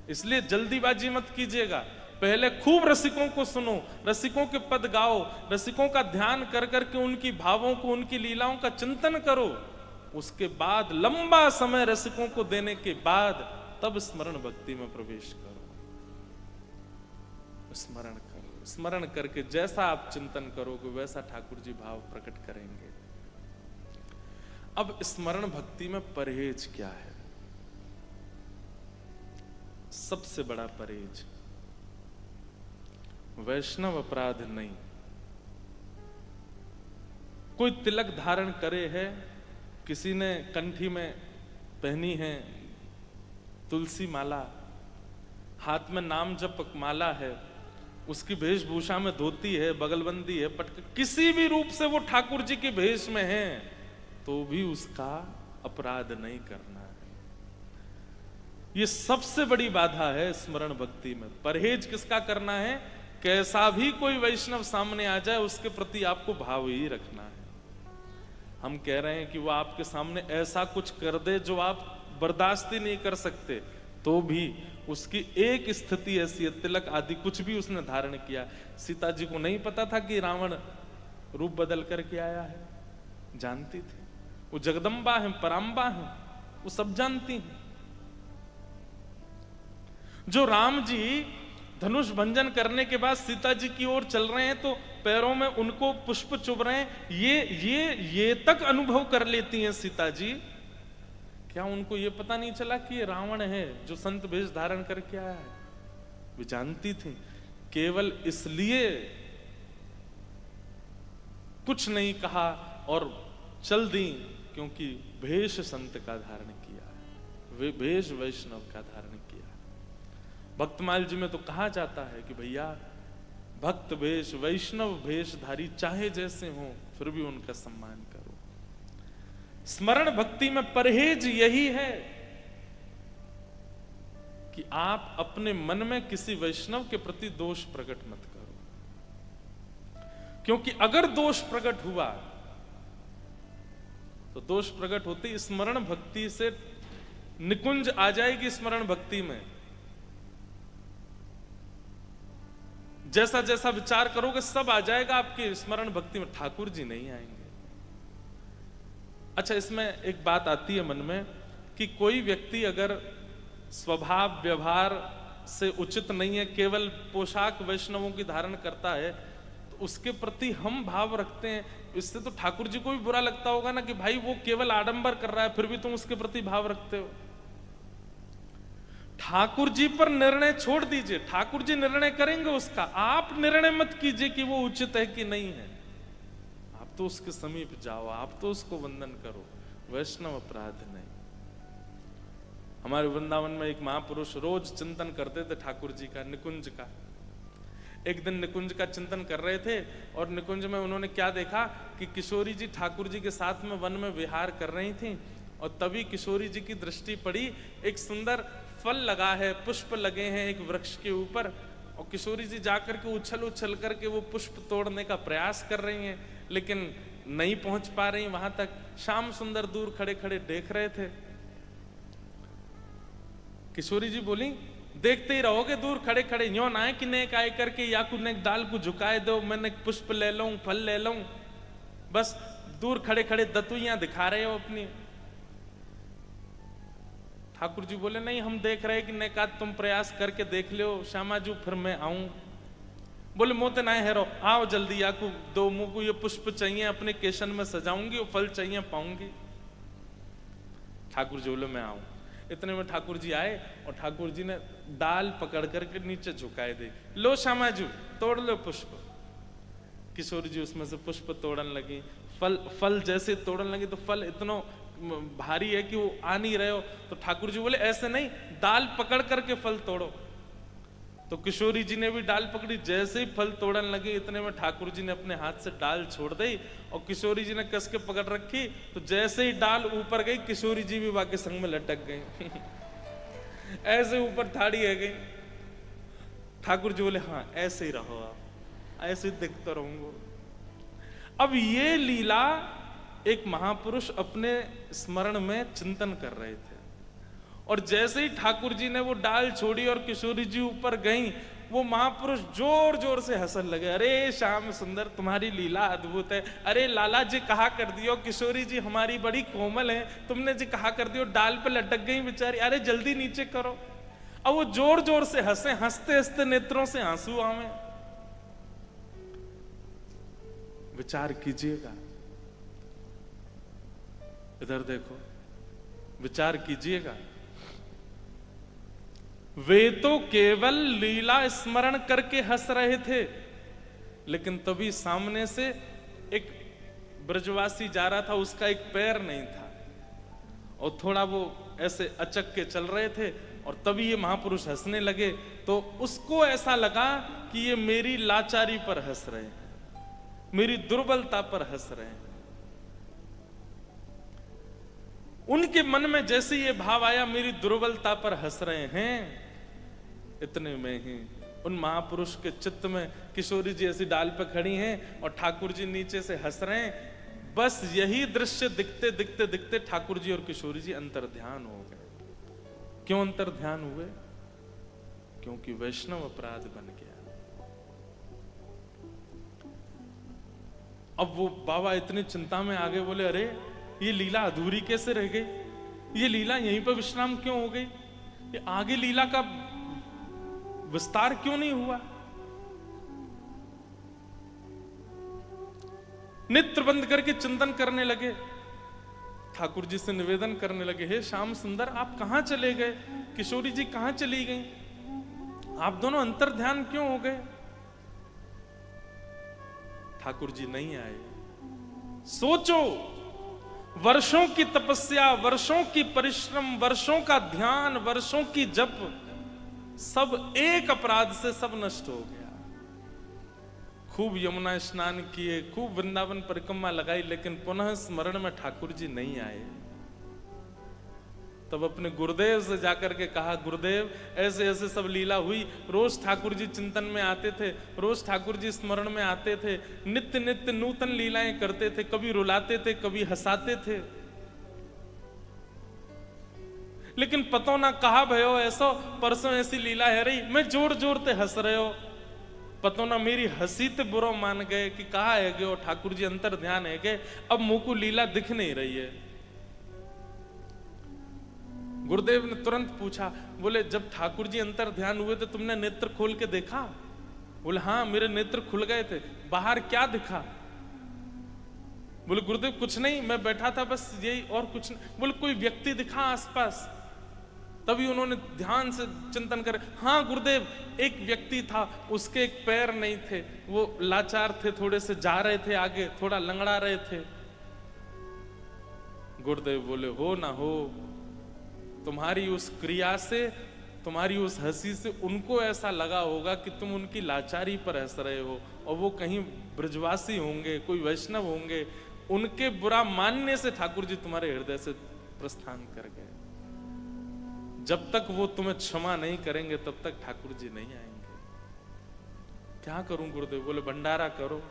इसलिए जल्दीबाजी मत कीजिएगा, पहले खूब रसिकों को सुनो, रसिकों के पद गाओ, रसिकों का ध्यान कर करके उनकी भावों को, उनकी लीलाओं का चिंतन करो। उसके बाद लंबा समय रसिकों को देने के बाद तब स्मरण भक्ति में प्रवेश करो। स्मरण करो, स्मरण करके जैसा आप चिंतन करोगे वैसा ठाकुर जी भाव प्रकट करेंगे। अब स्मरण भक्ति में परहेज क्या है? सबसे बड़ा परहेज वैष्णव अपराध नहीं। कोई तिलक धारण करे है, किसी ने कंठी में पहनी है तुलसी माला, हाथ में नाम जप माला है, उसकी वेशभूषा में धोती है, बगलबंदी है, पटक, किसी भी रूप से वो ठाकुर जी के भेष में है, तो भी उसका अपराध नहीं करना है। ये सबसे बड़ी बाधा है स्मरण भक्ति में। परहेज किसका करना है? कैसा भी कोई वैष्णव सामने आ जाए उसके प्रति आपको भाव ही रखना है। हम कह रहे हैं कि वो आपके सामने ऐसा कुछ कर दे जो आप बर्दाश्त ही नहीं कर सकते, तो भी उसकी एक स्थिति ऐसी है, तिलक आदि कुछ भी उसने धारण किया। सीता जी को नहीं पता था कि रावण रूप बदल करके आया है, जानती थी। वो जगदम्बा है, पराम्बा है, वो सब जानती हैं। जो राम जी धनुष भंजन करने के बाद सीता जी की ओर चल रहे हैं तो पैरों में उनको पुष्प चुभ रहे हैं, ये तक अनुभव कर लेती हैं सीता जी। क्या उनको ये पता नहीं चला कि ये रावण है जो संत वेश धारण करके आया है? वे जानती थी, केवल इसलिए कुछ नहीं कहा और चल दी क्योंकि भेष संत का धारण किया है, वे भेष वैष्णव का धारण किया। भक्तमाल जी में तो कहा जाता है कि भैया भक्त भेष, वैष्णव भेषधारी चाहे जैसे हो फिर भी उनका सम्मान करो। स्मरण भक्ति में परहेज यही है कि आप अपने मन में किसी वैष्णव के प्रति दोष प्रकट मत करो, क्योंकि अगर दोष प्रकट हुआ तो दोष प्रकट होती स्मरण भक्ति से निकुंज आ जाएगी। स्मरण भक्ति में जैसा जैसा विचार करोगे सब आ जाएगा आपके स्मरण भक्ति में, ठाकुर जी नहीं आएंगे। अच्छा, इसमें एक बात आती है मन में कि कोई व्यक्ति अगर स्वभाव व्यवहार से उचित नहीं है, केवल पोशाक वैष्णवों की धारण करता है, तो उसके प्रति हम भाव रखते हैं। इससे तो ठाकुर जी को भी बुरा लगता होगा ना कि भाई वो केवल आडंबर कर रहा है फिर भी तुम उसके प्रति भाव रखते हो। ठाकुर जी पर निर्णय छोड़ दीजिए, ठाकुर जी निर्णय करेंगे उसका, आप निर्णय मत कीजिए कि वो उचित है कि नहीं है। आप तो उसके समीप जाओ, आप तो उसको वंदन करो, वैष्णव अपराध नहीं। हमारे वृंदावन में एक महापुरुष रोज चिंतन करते थे ठाकुर जी का, निकुंज का। एक दिन निकुंज का चिंतन कर रहे थे और निकुंज में उन्होंने क्या देखा कि किशोरी जी ठाकुर जी के साथ में वन में विहार कर रही थी, और तभी किशोरी जी की दृष्टि पड़ी, एक सुंदर फल लगा है, पुष्प लगे हैं एक वृक्ष के ऊपर, और किशोरी जी जाकर के उछल उछल करके वो पुष्प तोड़ने का प्रयास कर रही हैं, लेकिन नहीं पहुंच पा रही वहां तक। श्याम सुंदर दूर खड़े खड़े देख रहे थे। किशोरी जी बोली, देखते ही रहोगे दूर खड़े खड़े, यूं ना है कि नेक आए करके या कुछ नेक डाल को झुकाए दो, मैंने पुष्प ले लूं, फल ले लूं, बस दूर खड़े खड़े दतुइयां दिखा रहे हो अपनी। ठाकुर जी बोले, नहीं हम देख रहे कि नेकात तुम प्रयास करके देख लो श्यामाजू, फिर मैं आऊं। बोले मोते ना हेरो, आओ जल्दी, याकू दो मुंह को ये पुष्प चाहिए, अपने केशन में सजाऊंगी, और फल चाहिए पाऊंगी। ठाकुर जी बोले मैं आऊं। इतने में ठाकुर जी आए और ठाकुर जी ने डाल पकड़ करके नीचे झुकाए दे, लो श्यामाजू तोड़ लो पुष्प। किशोरी जी उसमें से पुष्प तोड़न लगी, फल जैसे तोड़न लगी तो फल इतना भारी है कि वो आ नहीं रहे हो, तो ठाकुर जी बोले ऐसे नहीं, डाल पकड़ करके फल तोड़ो। तो किशोरी जी ने भी डाल पकड़ी, जैसे ही फल तोड़न लगे इतने में ठाकुर जी ने अपने हाथ से डाल छोड़ दी और किशोरी जी ने कस के पकड़ रखी, तो जैसे ही डाल ऊपर गई किशोरी जी भी वाके संग में लटक गई ऐसे ऊपर थाड़ी है गई। ठाकुर जी बोले हाँ ऐसे ही रहो आप, ऐसे ही दिखता रहूंगा। अब ये लीला एक महापुरुष अपने स्मरण में चिंतन कर रहे थे, और जैसे ही ठाकुर जी ने वो डाल छोड़ी और किशोरी जी ऊपर गई, वो महापुरुष जोर जोर से हंसने लगे, अरे श्याम सुंदर तुम्हारी लीला अद्भुत है, अरे लाला जी कहा कर दियो, किशोरी जी हमारी बड़ी कोमल है, तुमने जी कहा कर दियो डाल पे लटक गई बेचारी, अरे जल्दी नीचे करो। अब वो जोर जोर से हंसे, हंसते हंसते नेत्रों से आंसू आवे। विचार कीजिएगा, इधर देखो, विचार कीजिएगा। वे तो केवल लीला स्मरण करके हंस रहे थे, लेकिन तभी सामने से एक ब्रजवासी जा रहा था, उसका एक पैर नहीं था और थोड़ा वो ऐसे अचक के चल रहे थे, और तभी ये महापुरुष हंसने लगे, तो उसको ऐसा लगा कि ये मेरी लाचारी पर हंस रहे हैं, मेरी दुर्बलता पर हंस रहे हैं। उनके मन में जैसे ये भाव आया मेरी दुर्बलता पर हंस रहे हैं, इतने में ही उन महापुरुष के चित्त में किशोरी जी ऐसी डाल पे खड़ी हैं और ठाकुर जी नीचे से हंस रहे हैं। बस यही दृश्य दिखते दिखते दिखते ठाकुर जी और किशोरी जी अंतर्ध्यान हो गए। क्यों अंतर्ध्यान हुए? क्योंकि वैष्णव अपराध बन गया। अब वो बाबा इतनी चिंता में आगे, बोले अरे ये लीला अधूरी कैसे रह गई, ये लीला यहीं पर विश्राम क्यों हो गई, ये आगे लीला का विस्तार क्यों नहीं हुआ। नेत्र बंद करके चिंतन करने लगे, ठाकुर जी से निवेदन करने लगे, हे श्याम सुंदर आप कहां चले गए, किशोरी जी कहां चली गई, आप दोनों अंतर्ध्यान क्यों हो गए। ठाकुर जी नहीं आए। सोचो, वर्षों की तपस्या, वर्षों की परिश्रम, वर्षों का ध्यान, वर्षों की जप, सब एक अपराध से सब नष्ट हो गया। खूब यमुना स्नान किए, खूब वृंदावन परिक्रमा लगाई, लेकिन पुनः स्मरण में ठाकुर जी नहीं आए। तब अपने गुरुदेव से जाकर के कहा, गुरुदेव ऐसे ऐसे सब लीला हुई, रोज ठाकुर जी चिंतन में आते थे, रोज ठाकुर जी स्मरण में आते थे, नित्य नित्य नूतन लीलाएं करते थे, कभी रुलाते थे कभी हंसाते थे, लेकिन पतो ना कहा भयो ऐसो, परसों ऐसी लीला है रही, मैं जोर जोर ते हंस रहे हो, पतो ना मेरी हंसी ते बुरो मान गए कि कहा है गए ठाकुर जी अंतर ध्यान है गए, अब मुंह को लीला दिख नहीं रही है। गुरुदेव ने तुरंत पूछा, बोले जब ठाकुर जी अंतर ध्यान हुए तो तुमने नेत्र खोल के देखा? बोले हाँ मेरे नेत्र खुल गए थे। बाहर क्या दिखा? बोले गुरुदेव कुछ नहीं, मैं बैठा था बस यही, और कुछ नहीं। बोले कोई व्यक्ति दिखा आसपास? तभी उन्होंने ध्यान से चिंतन कर, हाँ गुरुदेव एक व्यक्ति था, उसके एक पैर नहीं थे, वो लाचार थे, थोड़े से जा रहे थे आगे, थोड़ा लंगड़ा रहे थे। गुरुदेव बोले हो ना हो, तुम्हारी उस क्रिया से, तुम्हारी उस हंसी से उनको ऐसा लगा होगा कि तुम उनकी लाचारी पर हंस रहे हो, और वो कहीं ब्रजवासी होंगे, कोई वैष्णव होंगे, उनके बुरा मानने से ठाकुर जी तुम्हारे हृदय से प्रस्थान कर गए। जब तक वो तुम्हें क्षमा नहीं करेंगे तब तक ठाकुर जी नहीं आएंगे। क्या करूं गुरुदेव? बोले भंडारा करो,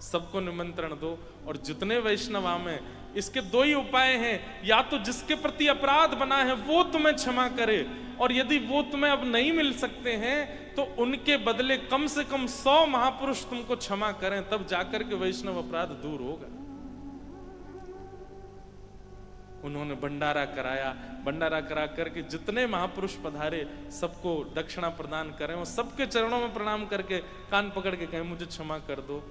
सबको निमंत्रण दो, और जितने वैष्णव आए, इसके दो ही उपाय हैं, या तो जिसके प्रति अपराध बना है वो तुम्हें क्षमा करे, और यदि वो तुम्हें अब नहीं मिल सकते हैं तो उनके बदले कम से कम 100 महापुरुष तुमको क्षमा करें, तब जाकर के वैष्णव अपराध दूर होगा। उन्होंने भंडारा कराया, भंडारा करा करके जितने महापुरुष पधारे सबको दक्षिणा प्रदान करें, और सबके चरणों में प्रणाम करके कान पकड़ के कहें मुझे क्षमा कर दो।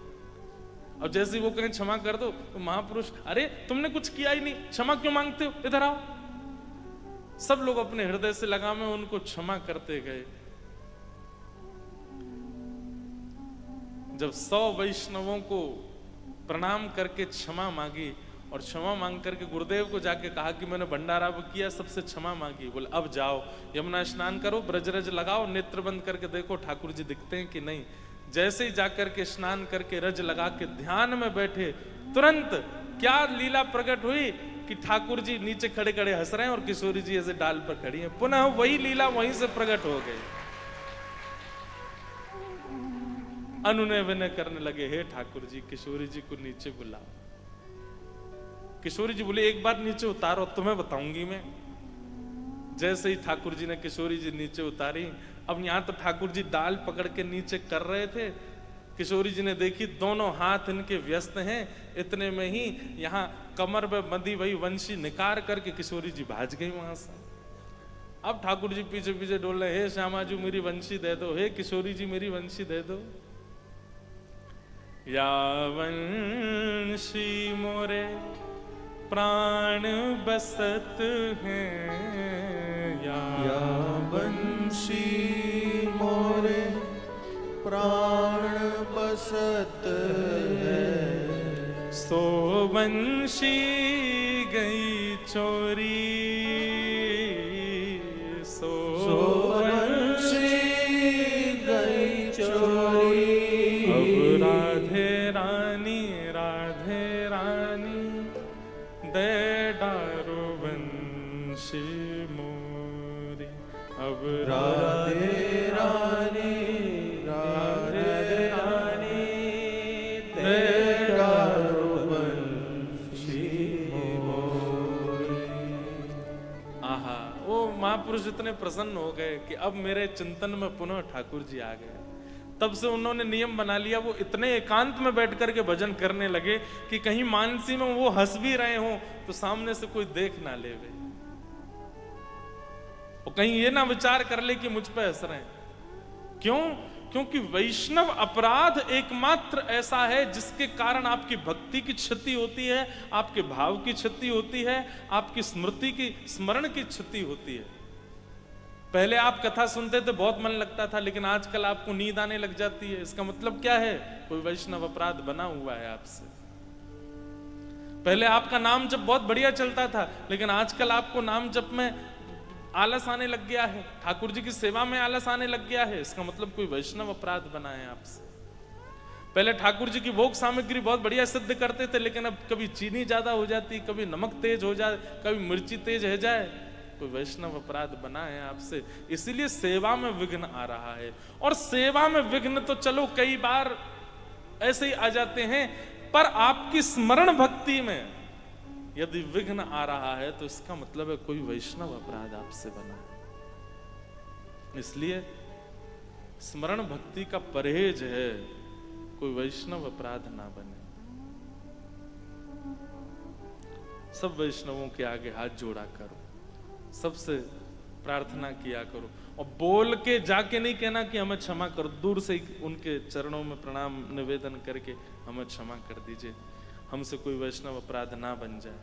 और जैसे ही वो कहें क्षमा कर दो तो महापुरुष, अरे तुमने कुछ किया ही नहीं, क्षमा क्यों मांगते हो, इधर आओ। सब लोग अपने हृदय से लगा में उनको क्षमा करते गए। जब 100 वैष्णवों को प्रणाम करके क्षमा मांगी, और क्षमा मांग करके गुरुदेव को जाके कहा कि मैंने भंडारा किया, सबसे क्षमा मांगी, बोले अब जाओ यमुना स्नान करो, ब्रजरज लगाओ, नेत्र बंद करके देखो ठाकुर जी दिखते हैं कि नहीं। जैसे ही जाकर के स्नान करके रज लगा के ध्यान में बैठे, तुरंत क्या लीला प्रकट हुई कि ठाकुर जी नीचे खड़े खड़े हंस रहे हैं और किशोरी जी ऐसे डाल पर खड़ी हैं। पुनः वही लीला वहीं से प्रकट हो गई। अनुनय विनय करने लगे, हे ठाकुर जी किशोरी जी को नीचे बुलाओ। किशोरी जी बोले एक बार नीचे उतारो, तुम्हें बताऊंगी मैं। जैसे ही ठाकुर जी ने किशोरी जी नीचे उतारी, अब यहां तो ठाकुर जी डाल पकड़ के नीचे कर रहे थे, किशोरी जी ने देखी दोनों हाथ इनके व्यस्त हैं, इतने में ही यहाँ कमर में बंधी वही वंशी निकाल करके किशोरी जी भाज गई वहां से। अब ठाकुर जी पीछे पीछे डोल रहे, हे श्यामाजू मेरी वंशी दे दो, हे किशोरी जी मेरी वंशी दे दो। या वंशी मोरे प्राण बसत हैं, या बंशी मोरे प्राण बसत है, सो बंशी गई चोरी, सो बंशी गई चोरी। अब राधे रानी, राधे रानी दे डारो बंशी मोरी। अब राधे रानी, राधे रानी दे डारो बंशी मोरी। आहा, वो महापुरुष इतने प्रसन्न हो गए कि अब मेरे चिंतन में पुनः ठाकुर जी आ गए। तब से उन्होंने नियम बना लिया, वो इतने एकांत में बैठ करके भजन करने लगे कि कहीं मानसी में वो हंस भी रहे हो तो सामने से कोई देख ना लेवे, और कहीं ये ना विचार कर ले कि मुझ पे हंस रहे हैं। क्यों? क्योंकि वैष्णव अपराध एकमात्र ऐसा है जिसके कारण आपकी भक्ति की क्षति होती है, आपके भाव की क्षति होती है, आपकी स्मृति की, स्मरण की क्षति होती है। पहले आप कथा सुनते थे, बहुत मन लगता था, लेकिन आजकल आपको नींद आने लग जाती है। इसका मतलब क्या है? कोई वैष्णव अपराध बना हुआ है आपसे। पहले आपका नाम जप बहुत बढ़िया चलता था, लेकिन आजकल आपको नाम जप में आलस आने लग गया है, ठाकुर जी की सेवा में आलस आने लग गया है। इसका मतलब कोई वैष्णव अपराध बना है आपसे। पहले ठाकुर जी की भोग सामग्री बहुत बढ़िया सिद्ध करते थे, लेकिन अब कभी चीनी ज्यादा हो जाती, कभी नमक तेज हो जाए, कभी मिर्ची तेज हो जाए, कोई वैष्णव अपराध बना है आपसे। इसीलिए सेवा में विघ्न आ रहा है। और सेवा में विघ्न तो चलो कई बार ऐसे ही आ जाते हैं, पर आपकी स्मरण भक्ति में यदि विघ्न आ रहा है तो इसका मतलब है कोई वैष्णव अपराध आपसे बना है। इसलिए स्मरण भक्ति का परहेज है, कोई वैष्णव अपराध ना बने। सब वैष्णवों के आगे हाथ जोड़ा करो, सबसे प्रार्थना किया करो, और बोल के जाके नहीं कहना कि हमें क्षमा करो, दूर से ही उनके चरणों में प्रणाम निवेदन करके हमें क्षमा कर दीजिए, हमसे कोई वैष्णव अपराध ना बन जाए।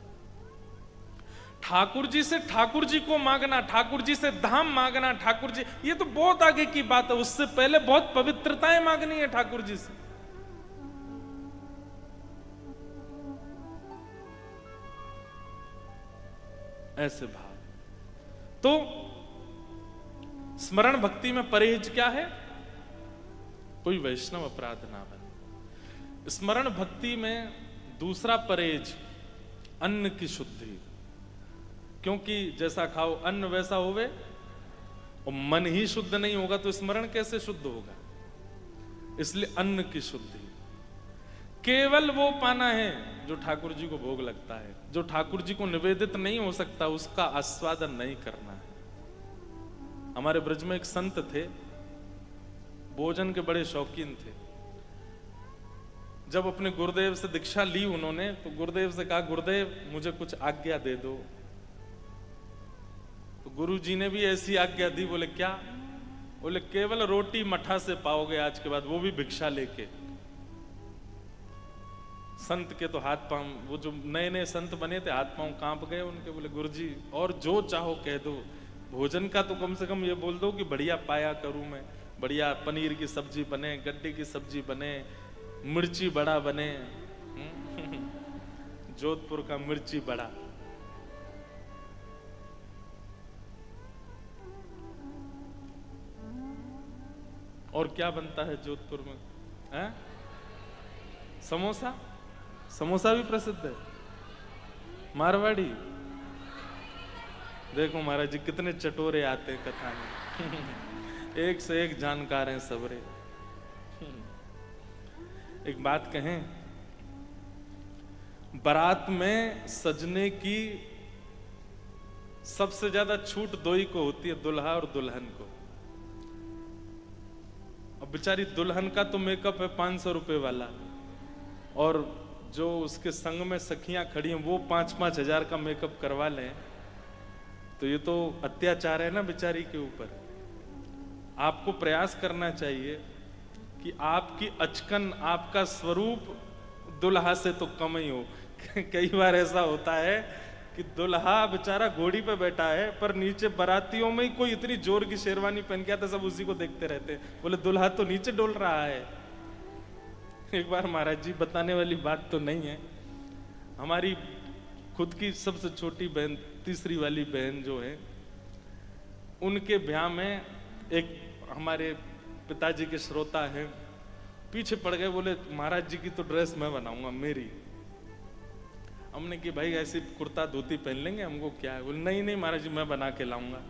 ठाकुर जी से ठाकुर जी को मांगना, ठाकुर जी से धाम मांगना, ठाकुर जी, ये तो बहुत आगे की बात है। उससे पहले बहुत पवित्रताएं मांगनी है ठाकुर जी से। ऐसे भाव। तो स्मरण भक्ति में परहेज क्या है? कोई वैष्णव अपराध ना बने। स्मरण भक्ति में दूसरा परहेज अन्न की शुद्धि, क्योंकि जैसा खाओ अन्न वैसा होवे, और मन ही शुद्ध नहीं होगा तो स्मरण कैसे शुद्ध होगा? इसलिए अन्न की शुद्धि। केवल वो पाना है जो ठाकुर जी को भोग लगता है, जो ठाकुर जी को निवेदित नहीं हो सकता उसका आस्वादन नहीं करना है। हमारे ब्रज में एक संत थे, भोजन के बड़े शौकीन थे। जब अपने गुरुदेव से दीक्षा ली उन्होंने, तो गुरुदेव से कहा, गुरुदेव मुझे कुछ आज्ञा दे दो। तो गुरु जी ने भी ऐसी आज्ञा दी। बोले क्या? बोले केवल रोटी मठा से पाओगे आज के बाद, वो भी भिक्षा लेके। संत के तो हाथ पांव, वो जो नए नए संत बने थे हाथ पांव कांप गए उनके। बोले गुरुजी और जो चाहो कह दो, भोजन का तो कम से कम ये बोल दो कि बढ़िया पाया करूं मैं, बढ़िया पनीर की सब्जी बने, गड्ढे की सब्जी बने, मिर्ची बड़ा बने। जोधपुर का मिर्ची बड़ा। और क्या बनता है जोधपुर में? है समोसा। समोसा भी प्रसिद्ध है। मारवाड़ी, देखो महाराज जी कितने चटोरे आते हैं कथा में। एक से एक जानकार हैं सबरे। एक बात कहें, बारात में सजने की सबसे ज्यादा छूट दो ही को होती है, दुल्हा और दुल्हन को। अब बेचारी दुल्हन का तो मेकअप है 500 रुपए वाला, और जो उसके संग में सखियां खड़ी हैं वो 5-5 हजार का मेकअप करवा लें, तो ये तो अत्याचार है ना बेचारी के ऊपर। आपको प्रयास करना चाहिए कि आपकी अचकन, आपका स्वरूप दुल्हा से तो कम ही हो। कई बार ऐसा होता है कि दुल्हा बेचारा घोड़ी पे बैठा है, पर नीचे बारातियों में ही कोई इतनी जोर की शेरवानी पहन के आता, सब उसी को देखते रहते हैं। बोले दुल्हा तो नीचे डोल रहा है। एक बार महाराज जी, बताने वाली बात तो नहीं है, हमारी खुद की सबसे छोटी बहन, तीसरी वाली बहन जो है, उनके ब्याह में एक हमारे पिताजी के श्रोता हैं, पीछे पड़ गए। बोले महाराज जी की तो ड्रेस मैं बनाऊंगा मेरी। हमने कि भाई ऐसी कुर्ता धोती पहन लेंगे, हमको क्या है। बोले नहीं नहीं महाराज जी मैं बना के लाऊंगा।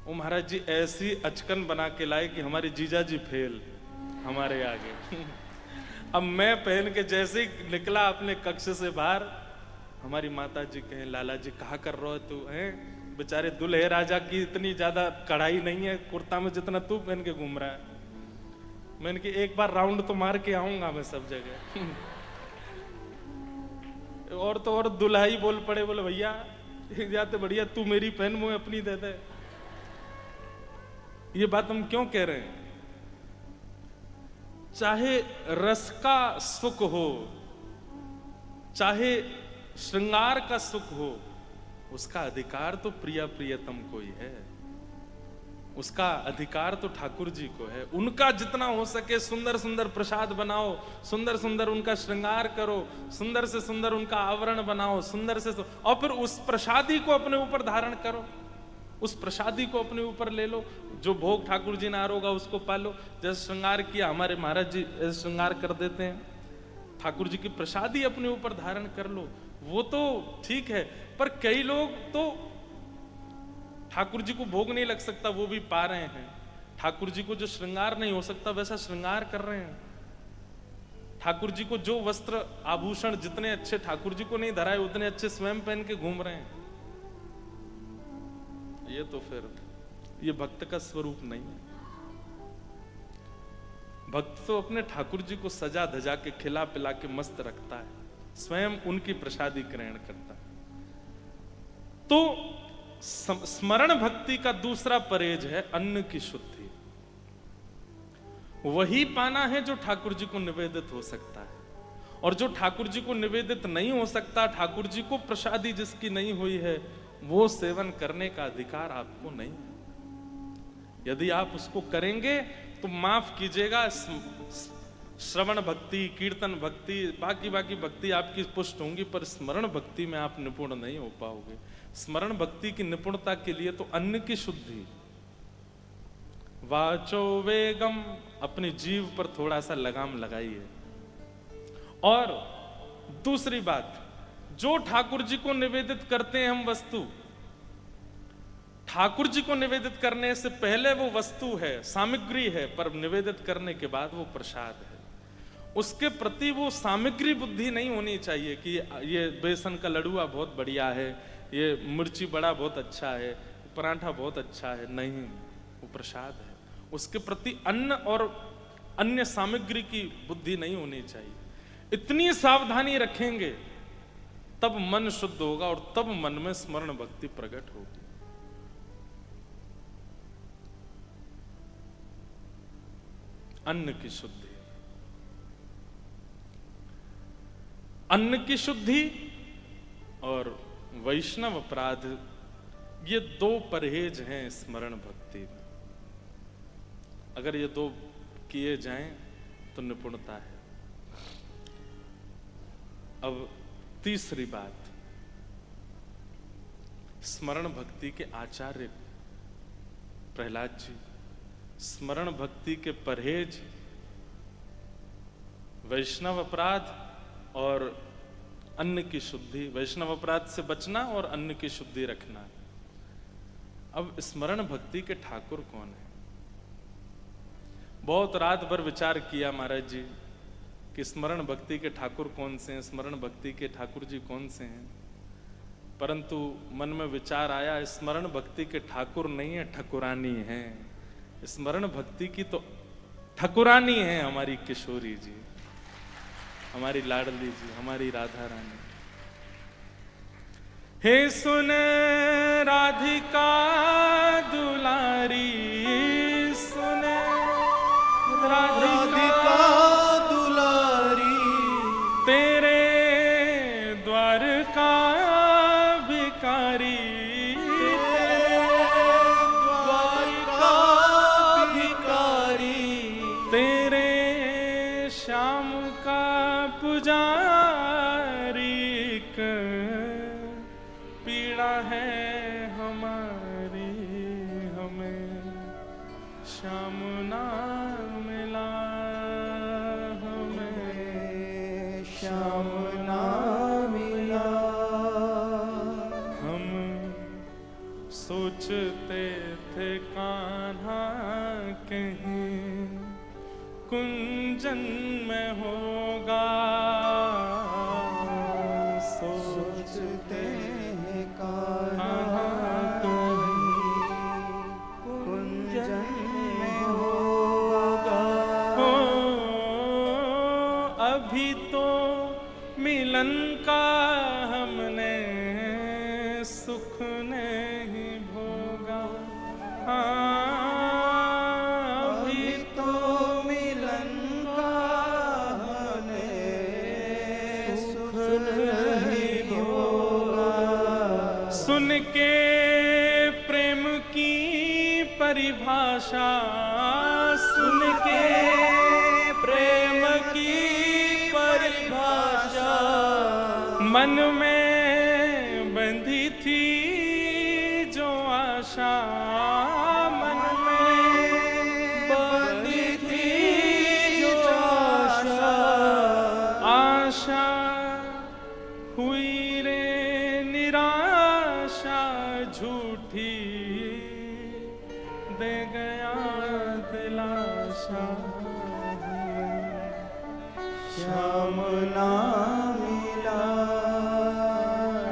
वो महाराज जी ऐसी अचकन बना के लाए कि हमारे जीजा जी फेल हमारे आगे। अब मैं पहन के जैसे ही निकला अपने कक्ष से बाहर, हमारी माता जी कहे लाला जी कहा कर रहे हो तू है? बेचारे दुल्हे राजा की इतनी ज्यादा कढ़ाई नहीं है कुर्ता में जितना तू पहन के घूम रहा है। मैंने कि एक बार राउंड तो मार के आऊंगा मैं सब जगह। और तो और दुल्हा ही बोल पड़े, बोले भैया जाते बढ़िया तू मेरी पहन मुझे अपनी दे दे। ये बात हम क्यों कह रहे हैं? चाहे रस का सुख हो, चाहे श्रृंगार का सुख हो, उसका अधिकार तो प्रिया प्रियतम को ही है। उसका अधिकार तो ठाकुर जी को है। उनका जितना हो सके सुंदर सुंदर प्रसाद बनाओ, सुंदर सुंदर उनका श्रृंगार करो, सुंदर से सुंदर उनका आवरण बनाओ, सुंदर से और फिर उस प्रसादी को अपने ऊपर धारण करो, उस प्रसादी को अपने ऊपर ले लो। जो भोग ठाकुर जी ने आरोगा उसको पालो। जैसे श्रृंगार किया हमारे महाराज जी, ऐसे श्रृंगार कर देते हैं, ठाकुर जी की प्रसादी अपने ऊपर धारण कर लो, वो तो ठीक है। पर कई लोग तो ठाकुर जी को भोग नहीं लग सकता वो भी पा रहे हैं, ठाकुर जी को जो श्रृंगार नहीं हो सकता वैसा श्रृंगार कर रहे हैं। ठाकुर जी को जो वस्त्र आभूषण जितने अच्छे ठाकुर जी को नहीं धराए उतने अच्छे स्वयं पहन के घूम रहे हैं। ये तो फिर ये भक्त का स्वरूप नहीं है। भक्त तो अपने ठाकुर जी को सजा धजा के खिला पिला के मस्त रखता है, स्वयं उनकी प्रसादी ग्रहण करता है। तो स्मरण भक्ति का दूसरा परहेज है अन्न की शुद्धि। वही पाना है जो ठाकुर जी को निवेदित हो सकता है। और जो ठाकुर जी को निवेदित नहीं हो सकता, ठाकुर जी को प्रसादी जिसकी नहीं हुई है, वो सेवन करने का अधिकार आपको नहीं है। यदि आप उसको करेंगे तो माफ कीजिएगा, श्रवण भक्ति, कीर्तन भक्ति, बाकी भक्ति आपकी पुष्ट होंगी, पर स्मरण भक्ति में आप निपुण नहीं हो पाओगे। स्मरण भक्ति की निपुणता के लिए तो अन्न की शुद्धि, वाचो वेगम, अपनी जीव पर थोड़ा सा लगाम लगाइए। और दूसरी बात, जो ठाकुर जी को निवेदित करते हैं हम वस्तु, ठाकुर जी को निवेदित करने से पहले वो वस्तु है, सामग्री है, पर निवेदित करने के बाद वो प्रसाद है। उसके प्रति वो सामग्री बुद्धि नहीं होनी चाहिए कि ये बेसन का लड़ुआ बहुत बढ़िया है, ये मिर्ची बड़ा बहुत अच्छा है, पराठा बहुत अच्छा है। नहीं, वो प्रसाद है। उसके प्रति अन्न और अन्य सामग्री की बुद्धि नहीं होनी चाहिए। इतनी सावधानी रखेंगे तब मन शुद्ध होगा और तब मन में स्मरण भक्ति प्रकट होगी। अन्न की शुद्धि, अन्न की शुद्धि और वैष्णव अपराध, ये दो परहेज हैं स्मरण भक्ति में। अगर ये दो किए जाएं तो निपुणता है। अब तीसरी बात, स्मरण भक्ति के आचार्य प्रहलाद जी, स्मरण भक्ति के परहेज, वैष्णव अपराध और अन्न की शुद्धि, वैष्णव अपराध से बचना और अन्न की शुद्धि रखना। अब स्मरण भक्ति के ठाकुर कौन है? बहुत रात भर विचार किया महाराज जी कि स्मरण भक्ति के ठाकुर कौन से हैं, स्मरण भक्ति के ठाकुर जी कौन से हैं, परंतु मन में विचार आया, स्मरण भक्ति के ठाकुर नहीं है, ठकुरानी है। स्मरण भक्ति की तो ठकुरानी है हमारी किशोरी जी, हमारी लाडली जी, हमारी राधा रानी। हे सुन राधिका दुलारी, सुन राधिका दुलारी, तेरे द्वार का भिकारी, द्वार का भिकारी, तेरे श्याम का पुजारी, पीड़ा है हमारी, हमें श्याम ना मिला, हमें श्याम ना मिला। हम सोचते थे कान्हा कहीं कुंजन में होगा, सोचते हैं कान्हा कहीं कुंजन में होगा। हो अभी तो मिलन का हमने सुख नहीं भोगा, अभी तो मिलन का हमने सुख नहीं भोगा। सुन के प्रेम की परिभाषा, सुन के प्रेम की परिभाषा, मन में बंधी थी जो आशा, मन में बंधी थी जो आशा, आशा हुई रे निराशा, झूठी दे गया दिलासा। श्याम ना मिला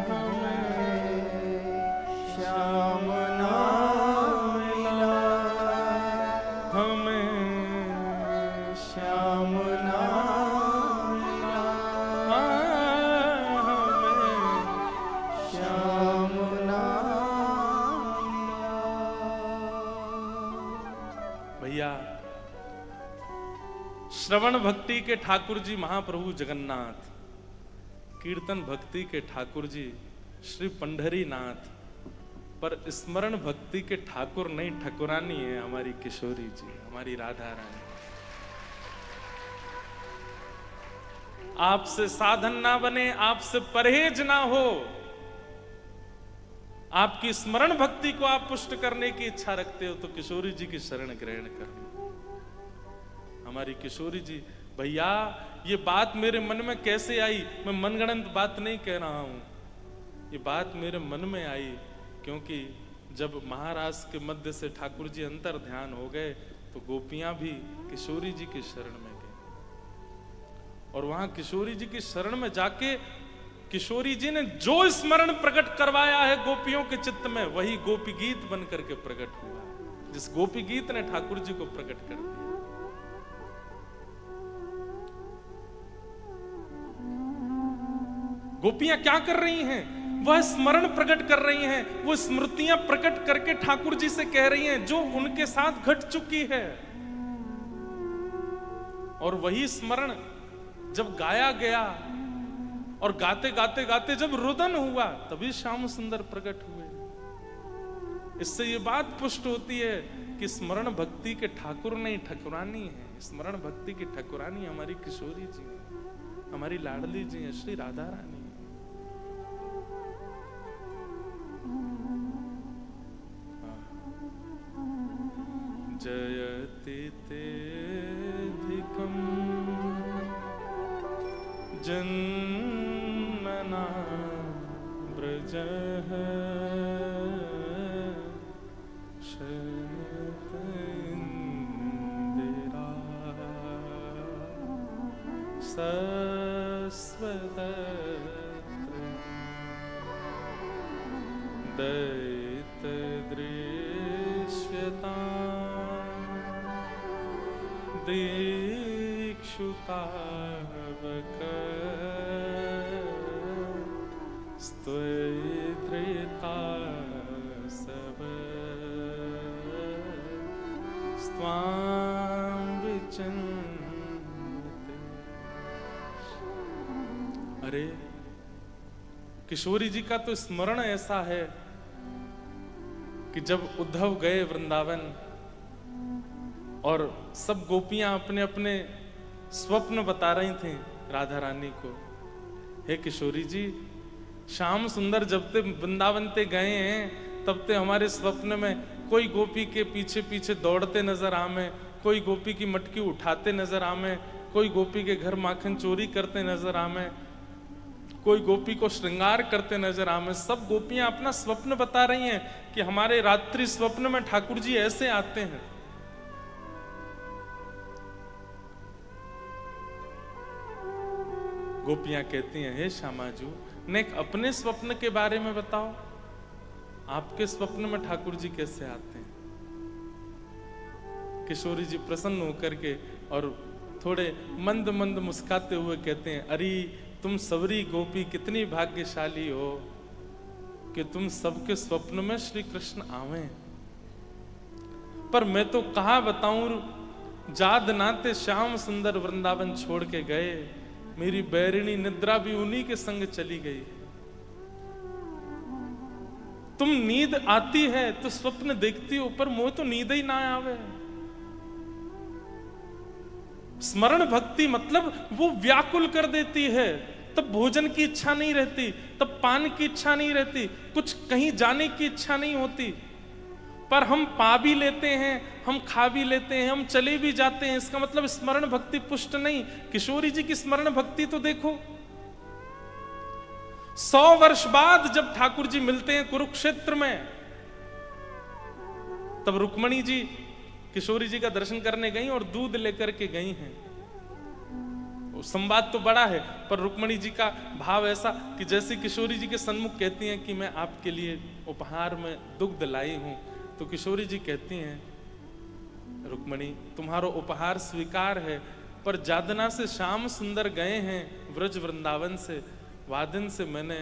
हमें, श्याम ना मिला हमें, श्याम ना मिला हमें श्याम ना मिला। भैया श्रवण भक्ति के ठाकुर जी महाप्रभु जगन्नाथ, कीर्तन भक्ति के ठाकुर जी श्री पंढरी नाथ, पर स्मरण भक्ति के ठाकुर नहीं ठकुरानी है हमारी किशोरी जी, हमारी राधा रानी। आपसे साधन ना बने, आपसे परहेज ना हो, आपकी स्मरण भक्ति को आप पुष्ट करने की इच्छा रखते हो तो किशोरी जी की शरण ग्रहण कर लो। हमारी किशोरी जी, भैया ये बात मेरे मन में कैसे आई, मैं मनगढ़ंत बात नहीं कह रहा हूं, ये बात मेरे मन में आई क्योंकि जब महाराज के मध्य से ठाकुर जी अंतर ध्यान हो गए तो गोपियां भी किशोरी जी की शरण में गई, और वहां किशोरी जी की शरण में जाके किशोरी जी ने जो स्मरण प्रकट करवाया है गोपियों के चित्त में, वही गोपी गीत बन करके प्रकट हुआ, जिस गोपी गीत ने ठाकुर जी को प्रकट कर दिया। गोपियां क्या कर रही हैं? वह स्मरण प्रकट कर रही हैं, वो स्मृतियां प्रकट करके ठाकुर जी से कह रही हैं जो उनके साथ घट चुकी है। और वही स्मरण जब गाया गया और गाते गाते गाते जब रुदन हुआ तभी श्याम सुंदर प्रकट हुए। इससे ये बात पुष्ट होती है कि स्मरण भक्ति के ठाकुर नहीं ठकुरानी है, स्मरण भक्ति की ठकुरानी हमारी किशोरी जी, हमारी लाडली जी है, श्री राधा रानी। जयति तेऽधिकं जन्मना व्रजः शयत इंदिरा सस्वतत्र दैतदृश्यता दीक्षुतावक स्त्वैधृता सब स्वां विचिन्वते। अरे किशोरी जी का तो स्मरण ऐसा है कि जब उद्धव गए वृंदावन और सब गोपियां अपने अपने स्वप्न बता रही थी राधा रानी को, हे किशोरी जी, श्याम सुंदर जब ते वृंदावन ते गए हैं तब ते हमारे स्वप्न में कोई गोपी के पीछे पीछे दौड़ते नजर आमे, कोई गोपी की मटकी उठाते नजर आमे, कोई गोपी के घर माखन चोरी करते नजर आमे, कोई गोपी को श्रृंगार करते नजर आमे। सब गोपियां अपना स्वप्न बता रही हैं कि हमारे रात्रि स्वप्न में ठाकुर जी ऐसे आते हैं। गोपियां कहती हैं, हे श्यामाजू, ने अपने स्वप्न के बारे में बताओ, आपके स्वप्न में ठाकुर जी कैसे आते हैं? किशोरी जी प्रसन्न होकर के और थोड़े मंद मंद मुस्काते हुए कहते हैं, अरे तुम सबरी गोपी कितनी भाग्यशाली हो कि तुम सबके स्वप्न में श्री कृष्ण आवे। पर मैं तो कहा बताऊं, जाद नाते श्याम सुंदर वृंदावन छोड़ के गए, मेरी बैरिणी निद्रा भी उन्हीं के संग चली गई। तुम नींद आती है तो स्वप्न देखती हो, पर मुझे तो नींद ही ना आवे। स्मरण भक्ति मतलब वो व्याकुल कर देती है, तब भोजन की इच्छा नहीं रहती, तब पान की इच्छा नहीं रहती, कुछ कहीं जाने की इच्छा नहीं होती, पर हम पा भी लेते हैं, हम खा भी लेते हैं, हम चले भी जाते हैं। इसका मतलब स्मरण भक्ति पुष्ट नहीं। किशोरी जी की स्मरण भक्ति तो देखो, 100 वर्ष बाद जब ठाकुर जी मिलते हैं कुरुक्षेत्र में, तब रुक्मणी जी किशोरी जी का दर्शन करने गई और दूध लेकर के गई हैं। संवाद तो बड़ा है, पर रुक्मणी जी का भाव ऐसा कि जैसे किशोरी जी के सन्मुख कहती हैं कि मैं आपके लिए उपहार में दुग्ध लाई हूं, तो किशोरी जी कहती हैं, रुक्मणी तुम्हारा उपहार स्वीकार है, पर जादना से श्याम सुंदर गए हैं व्रज वृंदावन से, वादिन से मैंने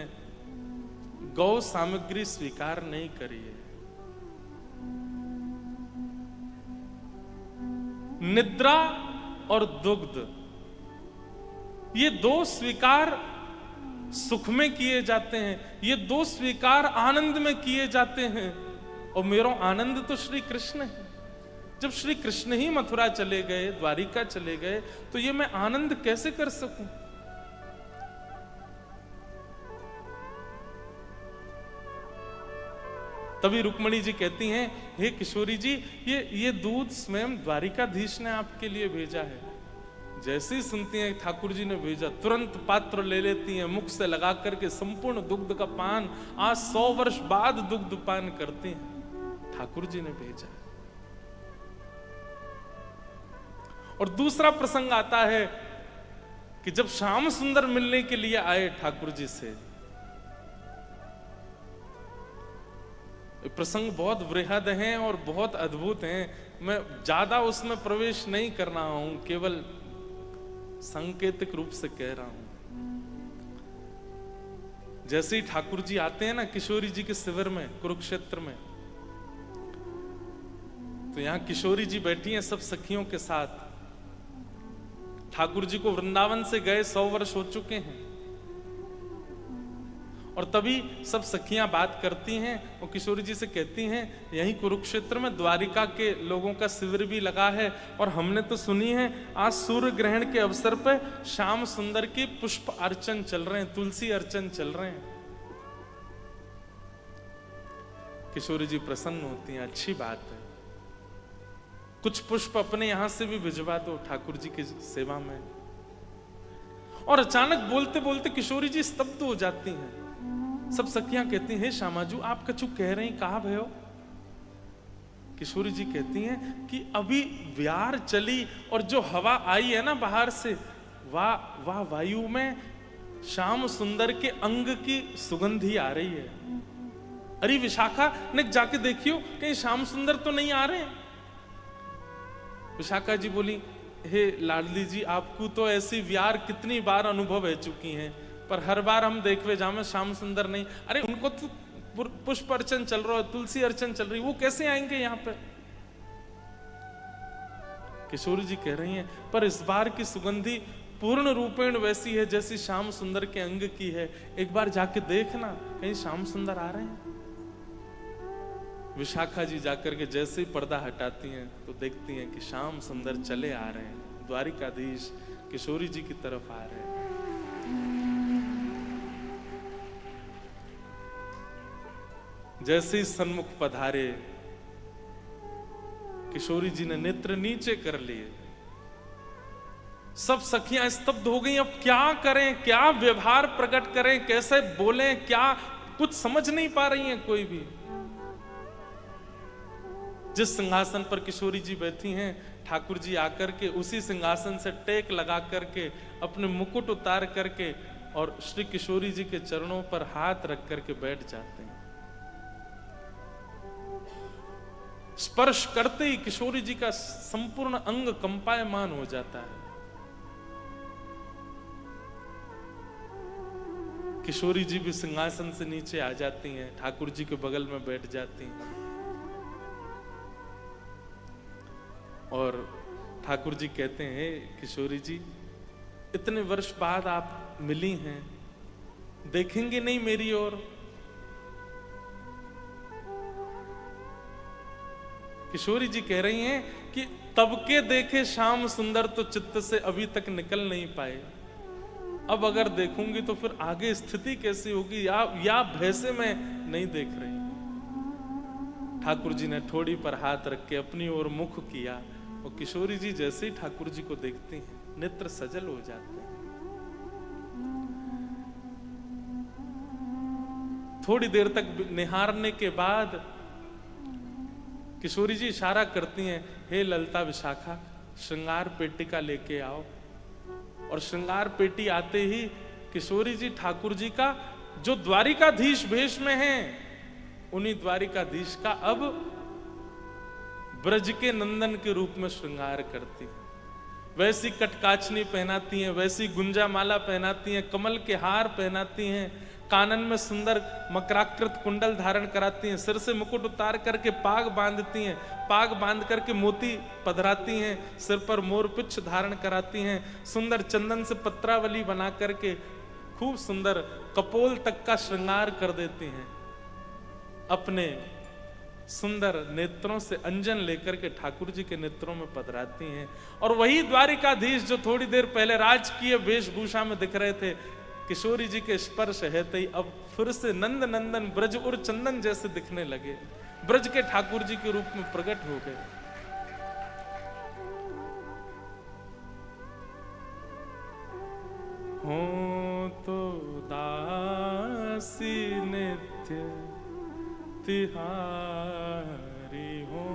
गौ सामग्री स्वीकार नहीं करी है। निद्रा और दुग्ध, ये दो स्वीकार सुख में किए जाते हैं, ये दो स्वीकार आनंद में किए जाते हैं। और मेरा आनंद तो श्री कृष्ण है। जब श्री कृष्ण ही मथुरा चले गए, द्वारिका चले गए, तो ये मैं आनंद कैसे कर सकूं? तभी रुक्मणी जी कहती हैं, हे किशोरी जी, ये दूध स्वयं द्वारिकाधीश ने आपके लिए भेजा है। जैसे ही सुनती हैं ठाकुर जी ने भेजा, तुरंत पात्र ले लेती हैं, मुख से लगा करके संपूर्ण दुग्ध का पान, आज 100 वर्ष बाद दुग्ध पान करती हैं, ठाकुर जी ने भेजा। और दूसरा प्रसंग आता है कि जब श्याम सुंदर मिलने के लिए आए ठाकुर जी से, प्रसंग बहुत वृहद हैं और बहुत अद्भुत हैं। मैं ज्यादा उसमें प्रवेश नहीं कर रहा हूं, केवल सांकेतिक रूप से कह रहा हूं। जैसे ही ठाकुर जी आते हैं ना किशोरी जी के शिविर में कुरुक्षेत्र में, तो यहां किशोरी जी बैठी हैं सब सखियों के साथ। ठाकुर जी को वृंदावन से गए 100 वर्ष हो चुके हैं, और तभी सब सखियां बात करती हैं और किशोरी जी से कहती हैं, यहीं कुरुक्षेत्र में द्वारिका के लोगों का शिविर भी लगा है, और हमने तो सुनी है आज सूर्य ग्रहण के अवसर पर श्याम सुंदर की पुष्प अर्चन चल रहे हैं, तुलसी अर्चन चल रहे हैं। किशोरी जी प्रसन्न होती हैं, अच्छी बात है, कुछ पुष्प अपने यहां से भी भिजवा दो ठाकुर जी की सेवा में। और अचानक बोलते बोलते किशोरी जी स्तब्ध हो जाती हैं। सब सखियां कहती हैं, हे श्यामाजू आप कछु कह रही, कहां भयो? किशोरी जी कहती हैं कि अभी व्यार चली और जो हवा आई है ना बाहर से, वाह वायु में श्याम सुंदर के अंग की सुगंधी आ रही है। अरे विशाखा ने जाके देखियो कहीं श्याम सुंदर तो नहीं आ रहे हैं। विशाखा जी बोली, हे लाडली जी, आपको तो ऐसी व्यार कितनी बार अनुभव हो चुकी हैं, पर हर बार हम देखवे जामे श्याम सुंदर नहीं। अरे उनको तो पुष्प अर्चन चल रहा है, तुलसी अर्चन चल रही, वो कैसे आएंगे यहाँ पे? किशोरी जी कह रही हैं, पर इस बार की सुगंधी पूर्ण रूपेण वैसी है जैसी श्याम सुंदर के अंग की है, एक बार जाके देखना कहीं श्याम सुंदर आ रहे हैं। विशाखा जी जाकर के जैसे ही पर्दा हटाती हैं तो देखती हैं कि श्याम सुंदर चले आ रहे हैं, द्वारिकाधीश किशोरी जी की तरफ आ रहे हैं। जैसे ही सन्मुख पधारे, किशोरी जी ने नेत्र नीचे कर लिए। सब सखियां स्तब्ध हो गई, अब क्या करें, क्या व्यवहार प्रकट करें, कैसे बोलें, क्या कुछ समझ नहीं पा रही हैं कोई भी। जिस सिंहासन पर किशोरी जी बैठी हैं, ठाकुर जी आकर के उसी सिंहासन से टेक लगा करके अपने मुकुट उतार करके और श्री किशोरी जी के चरणों पर हाथ रख करके बैठ जाते हैं। स्पर्श करते ही किशोरी जी का संपूर्ण अंग कंपायमान हो जाता है। किशोरी जी भी सिंहासन से नीचे आ जाती हैं, ठाकुर जी के बगल में बैठ जाती हैं, और ठाकुर जी कहते हैं, किशोरी जी इतने वर्ष बाद आप मिली हैं, देखेंगे नहीं मेरी ओर? किशोरी जी कह रही हैं कि तब के देखे श्याम सुंदर तो चित्त से अभी तक निकल नहीं पाए, अब अगर देखूंगी तो फिर आगे स्थिति कैसी होगी, या भैसे में नहीं देख रही। ठाकुर जी ने ठोड़ी पर हाथ रख के अपनी ओर मुख किया, और किशोरी जी जैसे ही ठाकुर जी को देखती हैं नेत्र सजल हो जाते हैं। थोड़ी देर तक निहारने के बाद किशोरी जी इशारा करती हैं, हे ललता विशाखा, श्रृंगार पेटिका लेके आओ। और श्रृंगार पेटी आते ही किशोरी जी ठाकुर जी का जो द्वारिकाधीश भेष में हैं, उन्हीं द्वारिकाधीश का अब ब्रज के नंदन के रूप में श्रृंगार करती हैं। वैसी कटकाचनी पहनाती हैं, वैसी गुंजा माला पहनाती हैं, कमल के हार पहनाती हैं, कानन में सुंदर मकराकृत कुंडल धारण कराती हैं, सिर से मुकुट उतार करके पाग बांधती हैं, पाग बांध करके मोती पधराती हैं, सिर पर मोरपिच्छ धारण कराती हैं, सुंदर चंदन से पत्रावली बना करके खूब सुंदर कपोल तक का श्रृंगार कर देती हैं। अपने सुंदर नेत्रों से अंजन लेकर के ठाकुर जी के नेत्रों में पधराती हैं। और वही द्वारिकाधीश जो थोड़ी देर पहले राजकीय वेशभूषा में दिख रहे थे, किशोरी जी के स्पर्श है तई अब फिर से नंद नंदन ब्रज और चंदन जैसे दिखने लगे, ब्रज के ठाकुर जी के रूप में प्रकट हो गए। हो तो दासी नित्य तिहारी, हो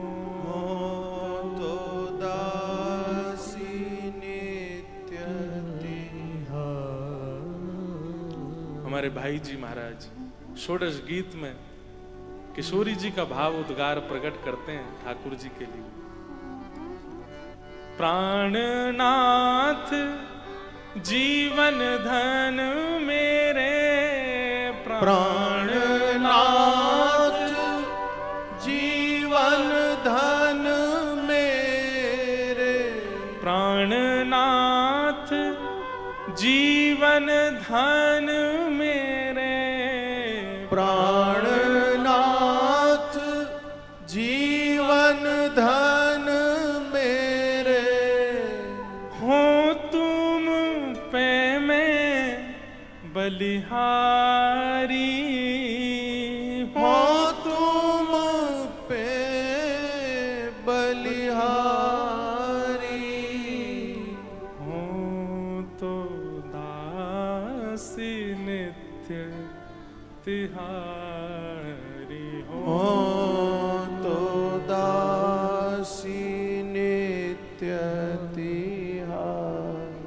तो दासी नित्य तिहारी। हमारे भाई जी महाराज षोडश गीत में किशोरी जी का भाव उद्गार प्रकट करते हैं ठाकुर जी के लिए। प्राणनाथ जीवन धन मेरे, प्राणनाथ जीवन धन मेरे, प्राणनाथ जीवन धन मेरे, प्राणनाथ जीवन धन मेरे। हो तुम पे मैं बलिहारी, हो तुम पे बलिहारी, हो तो दासी नित्य तिहारी, हो तो दासी नित्य तिहारी।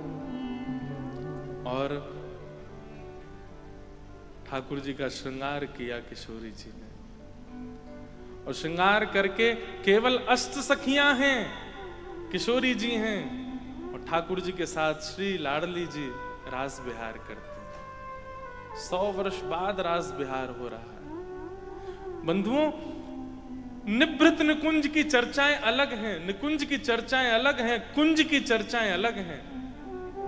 और ठाकुर जी का श्रृंगार किया किशोरी जी ने, और श्रृंगार करके केवल अष्ट सखियां हैं, किशोरी जी हैं और ठाकुर जी के साथ श्री लाडली जी रास विहार करते हैं। 100 वर्ष बाद रास विहार हो रहा है। बंधुओं, निभृत निकुंज की चर्चाएं अलग हैं, निकुंज की चर्चाएं अलग हैं, कुंज की चर्चाएं अलग हैं।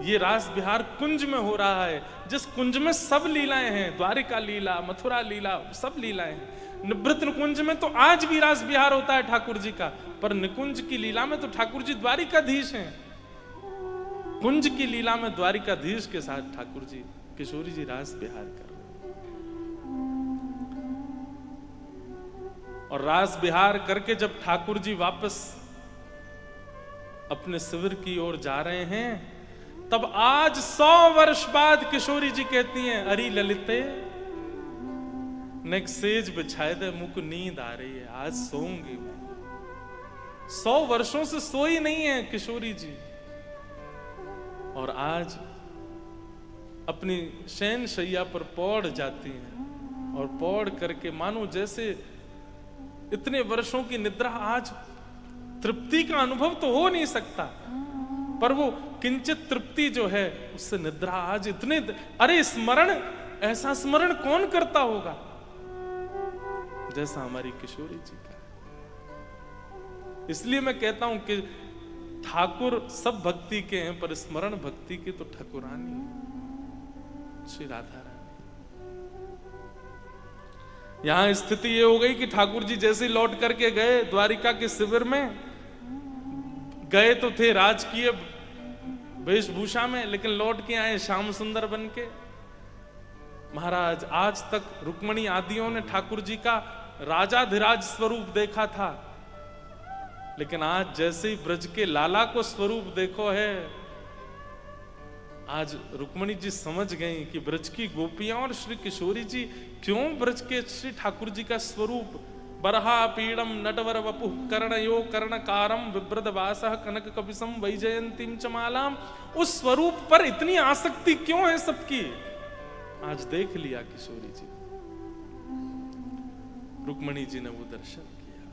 ये रास विहार कुंज में हो रहा है, जिस कुंज में सब लीलाएं हैं, द्वारिका लीला, मथुरा लीला, सब लीलाएं हैं। निभृत निकुंज में तो आज भी रास विहार होता है ठाकुर जी का, पर निकुंज की लीला में तो ठाकुर जी द्वारिकाधीश हैं। कुंज की लीला में द्वारिकाधीश के साथ ठाकुर जी, किशोरी जी रास विहार कर रहे हैं। और रास विहार करके जब ठाकुर जी वापस अपने शिविर की ओर जा रहे हैं, तब आज 100 वर्ष बाद किशोरी जी कहती हैं, अरे ललिते नेक सेज बिछाए दे, मुझको नींद आ रही है, आज सोऊंगी मैं। 100 वर्षों से सोई नहीं है किशोरी जी, और आज अपनी शयन शैया पर पौड़ जाती हैं, और पौड़ करके मानो जैसे इतने वर्षों की निद्रा, आज तृप्ति का अनुभव तो हो नहीं सकता, पर वो किंचित तृप्ति जो है उससे निद्रा आज इतने, अरे स्मरण, ऐसा स्मरण कौन करता होगा जैसा हमारी किशोरी जी का। इसलिए मैं कहता हूं कि ठाकुर सब भक्ति के हैं, पर स्मरण भक्ति की तो ठाकुरानी है, श्री राधा रानी। यहां स्थिति ये हो गई कि ठाकुर जी जैसे लौट करके गए द्वारिका के शिविर में, गए तो थे राजकीय वेशभूषा में, लेकिन लौट के आए श्याम सुंदर बन के। महाराज, आज तक रुक्मणी आदियों ने ठाकुर जी का राजाधिराज स्वरूप देखा था, लेकिन आज जैसे ही ब्रज के लाला को स्वरूप देखो है, आज रुक्मणी जी समझ गई कि ब्रज की गोपियां और श्री किशोरी जी क्यों ब्रज के श्री ठाकुर जी का स्वरूप बरहा पीड़म नटवर वपुः कर्णयो कर्णकारम विव्रत वासः कनक कपिसम वैजयंतीम च मालाम, उस स्वरूप पर इतनी आसक्ति क्यों है सबकी, आज देख लिया किशोरी जी। रुक्मणी जी ने वो दर्शन किया।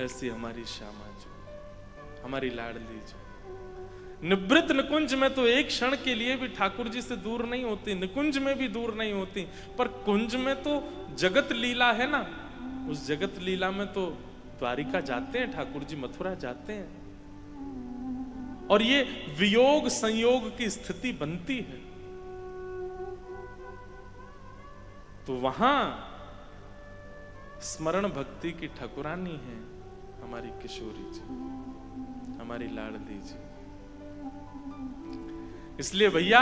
ऐसी हमारी श्यामा जो, हमारी लाडली जो, निवृत्त निकुंज में तो एक क्षण के लिए भी ठाकुर जी से दूर नहीं होती, निकुंज में भी दूर नहीं होती, पर कुंज में तो जगत लीला है ना, उस जगत लीला में तो द्वारिका जाते हैं ठाकुर जी, मथुरा जाते हैं, और ये वियोग संयोग की स्थिति बनती है। तो वहां स्मरण भक्ति की ठकुरानी है हमारी किशोरी जी, हमारी लाडली जी। इसलिए भैया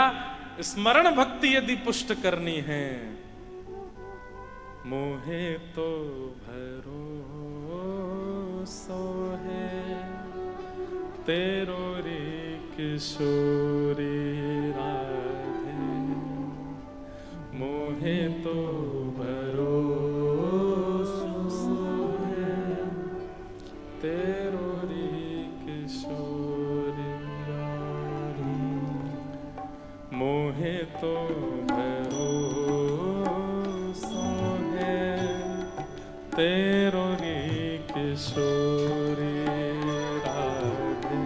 स्मरण भक्ति यदि पुष्ट करनी है, मोहे तो भरोसो है तेरो रे किशोरी राधे, मोहे तो भरोसो है तेरो रे किशोरी राधे, मोहे तो भरोसो है तेरो रे किशोरी राधे,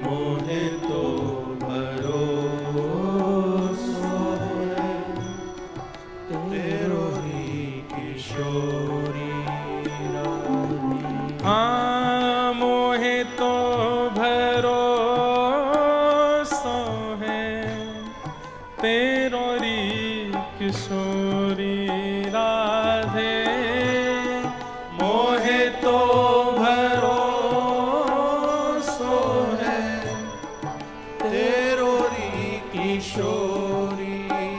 मोहे तो भरोसो है तेरो ही किशोरी राधे। हाँ मोहे तो भरोसो है तेरो री किशोरी राधे, मोहे तो भरोसो है तेरो री किशोरी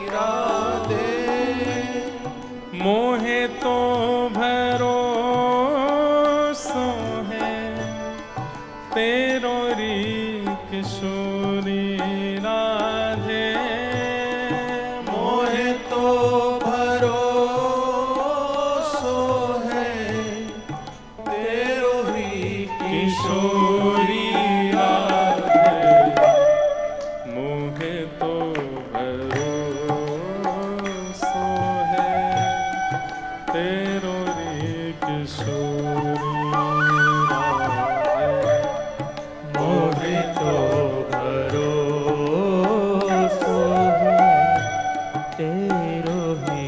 राधे, मोहे तो भरोसो है तेरो री किशोरी राधे, मोहे तो भरोसो है तेरो ही किशोरी राधे, मोहे तो भरोसो है तेरो रे किशोरी राधे, मोहे तो भरोसो है तेरो ही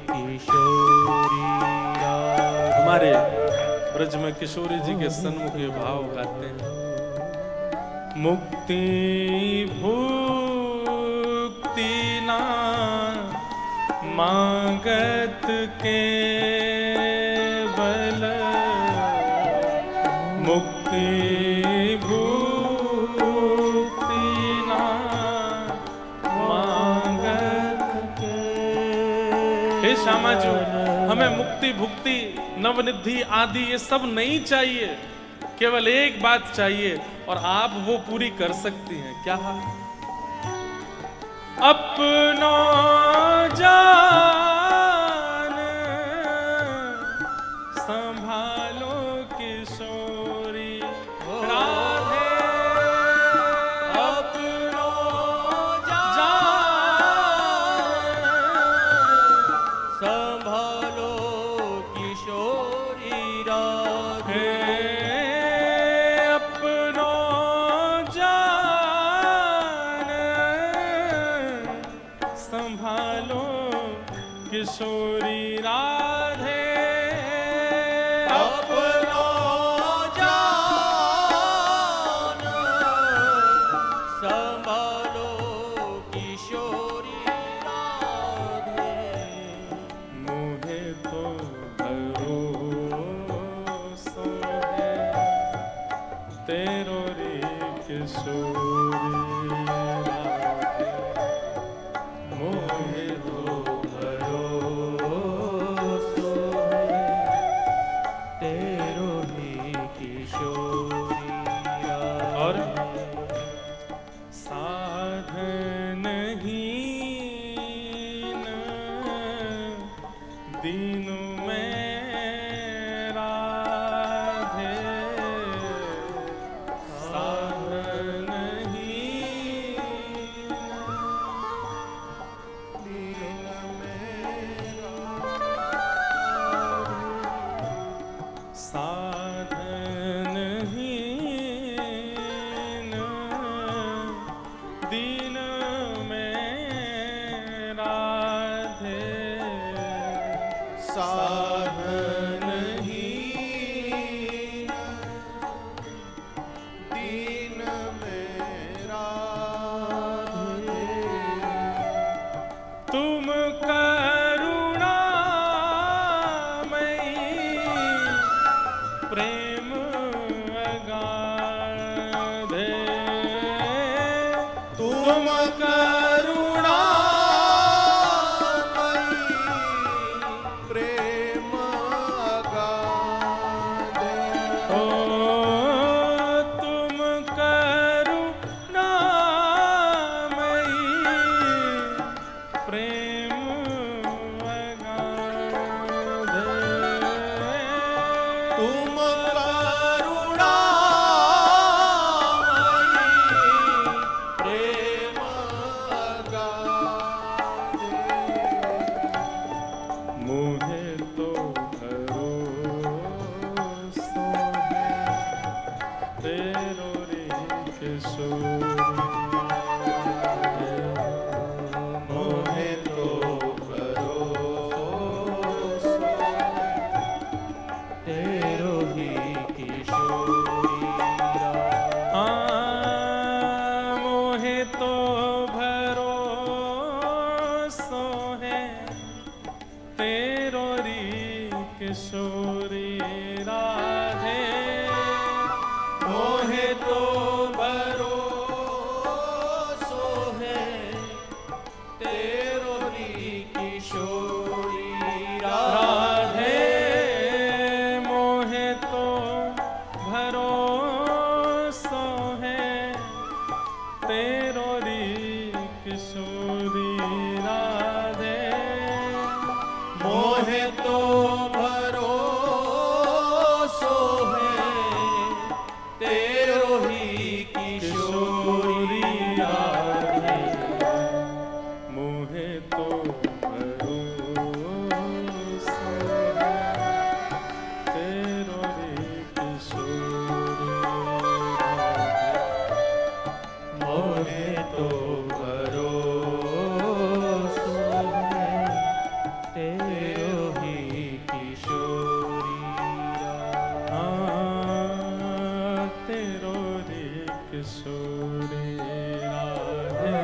किशोरी राधे। हमारे ब्रज में किशोरी जी के सन्मुख ये भाव गाते हैं, मुक्ति भुक्ति ना मांगत के बल, मुक्ति भुक्ति ना मांगत के। हे श्यामा जी, हमें मुक्ति भुक्ति नवनिधि आदि ये सब नहीं चाहिए, केवल एक बात चाहिए और आप वो पूरी कर सकती हैं। क्या? अपनो जान संभालो किशोरी राधे, अपनो जान संभालो किशोरी राधे, अपनो जान संभालो किशोरी राधे, अपनो जान संभालो किशोरी राधे, मोहे तो भरोसो है तेरो रे किशोरी राधे, मोहे तो भरोसो है तेरो ही किशोरी राधे। और साधन हीन दीनु में राधे, साधन हीन दीन मेरा साधन हीन प्रेम अगाध तुम करुणामयी प्रेम अगाध मुझे तो भरोसा है तेरो रे किशोरी मोहे तो भरोसा तेरो ही किशोरी मोहे तो भरोसा है तेरो री किशोरी राधे मोहे तो भरोसो है तेरो री किशोरी राधे मोहे तो भरोसा है तेरो री किशोरी राधे मोहे तो भरोसो है तेरो ही किशोरी राधे मोहे तो भरोसा है तेरो रे किशोरी मोहे तो भरोसो है तेरो ही किशोरी तेरो रे किशोरी राधे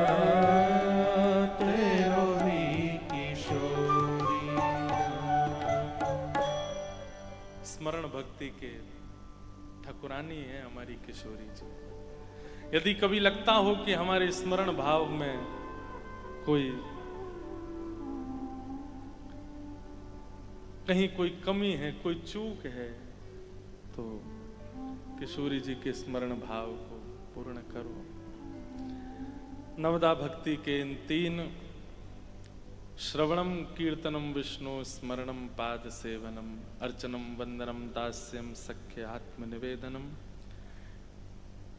तेरो ही किशोरी स्मरण भक्ति के ठाकुरानी है हमारी किशोरी जी। यदि कभी लगता हो कि हमारे स्मरण भाव में कोई कहीं कोई कमी है, कोई चूक है, तो किशोरी जी के स्मरण भाव को पूर्ण करो। नवदा भक्ति के इन 3 श्रवणम कीर्तनम विष्णु स्मरणम पाद सेवनम अर्चनम वंदनम दास्यम सख्य आत्मनिवेदनम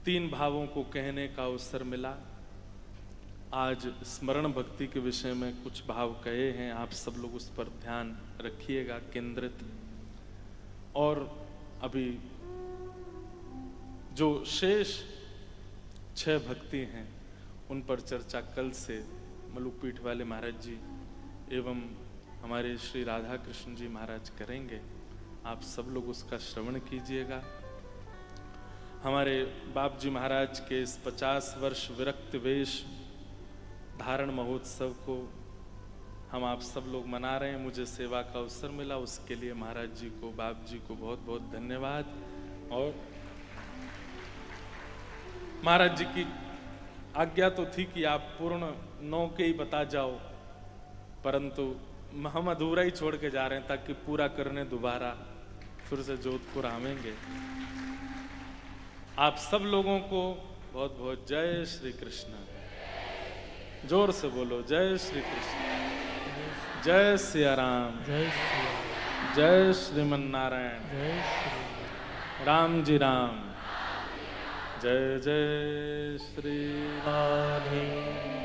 3 भावों को कहने का अवसर मिला। आज स्मरण भक्ति के विषय में कुछ भाव कहे हैं, आप सब लोग उस पर ध्यान रखिएगा केंद्रित। और अभी जो शेष 6 भक्ति हैं उन पर चर्चा कल से मलुकपीठ वाले महाराज जी एवं हमारे श्री राधा कृष्ण जी महाराज करेंगे। आप सब लोग उसका श्रवण कीजिएगा। हमारे बाप जी महाराज के इस 50 वर्ष विरक्त वेश धारण महोत्सव को हम आप सब लोग मना रहे हैं। मुझे सेवा का अवसर मिला, उसके लिए महाराज जी को, बाप जी को बहुत बहुत धन्यवाद। और महाराज जी की आज्ञा तो थी कि आप पूर्ण 9 के ही बता जाओ, परंतु हम अधूरा ही छोड़ के जा रहे हैं ताकि पूरा करने दोबारा फिर से जोधपुर आवेंगे। आप सब लोगों को बहुत बहुत जय श्री कृष्ण। जोर से बोलो जय श्री कृष्ण, जय सिया राम, जय श्रीमन नारायण, राम जी राम, जय जय श्री राधे।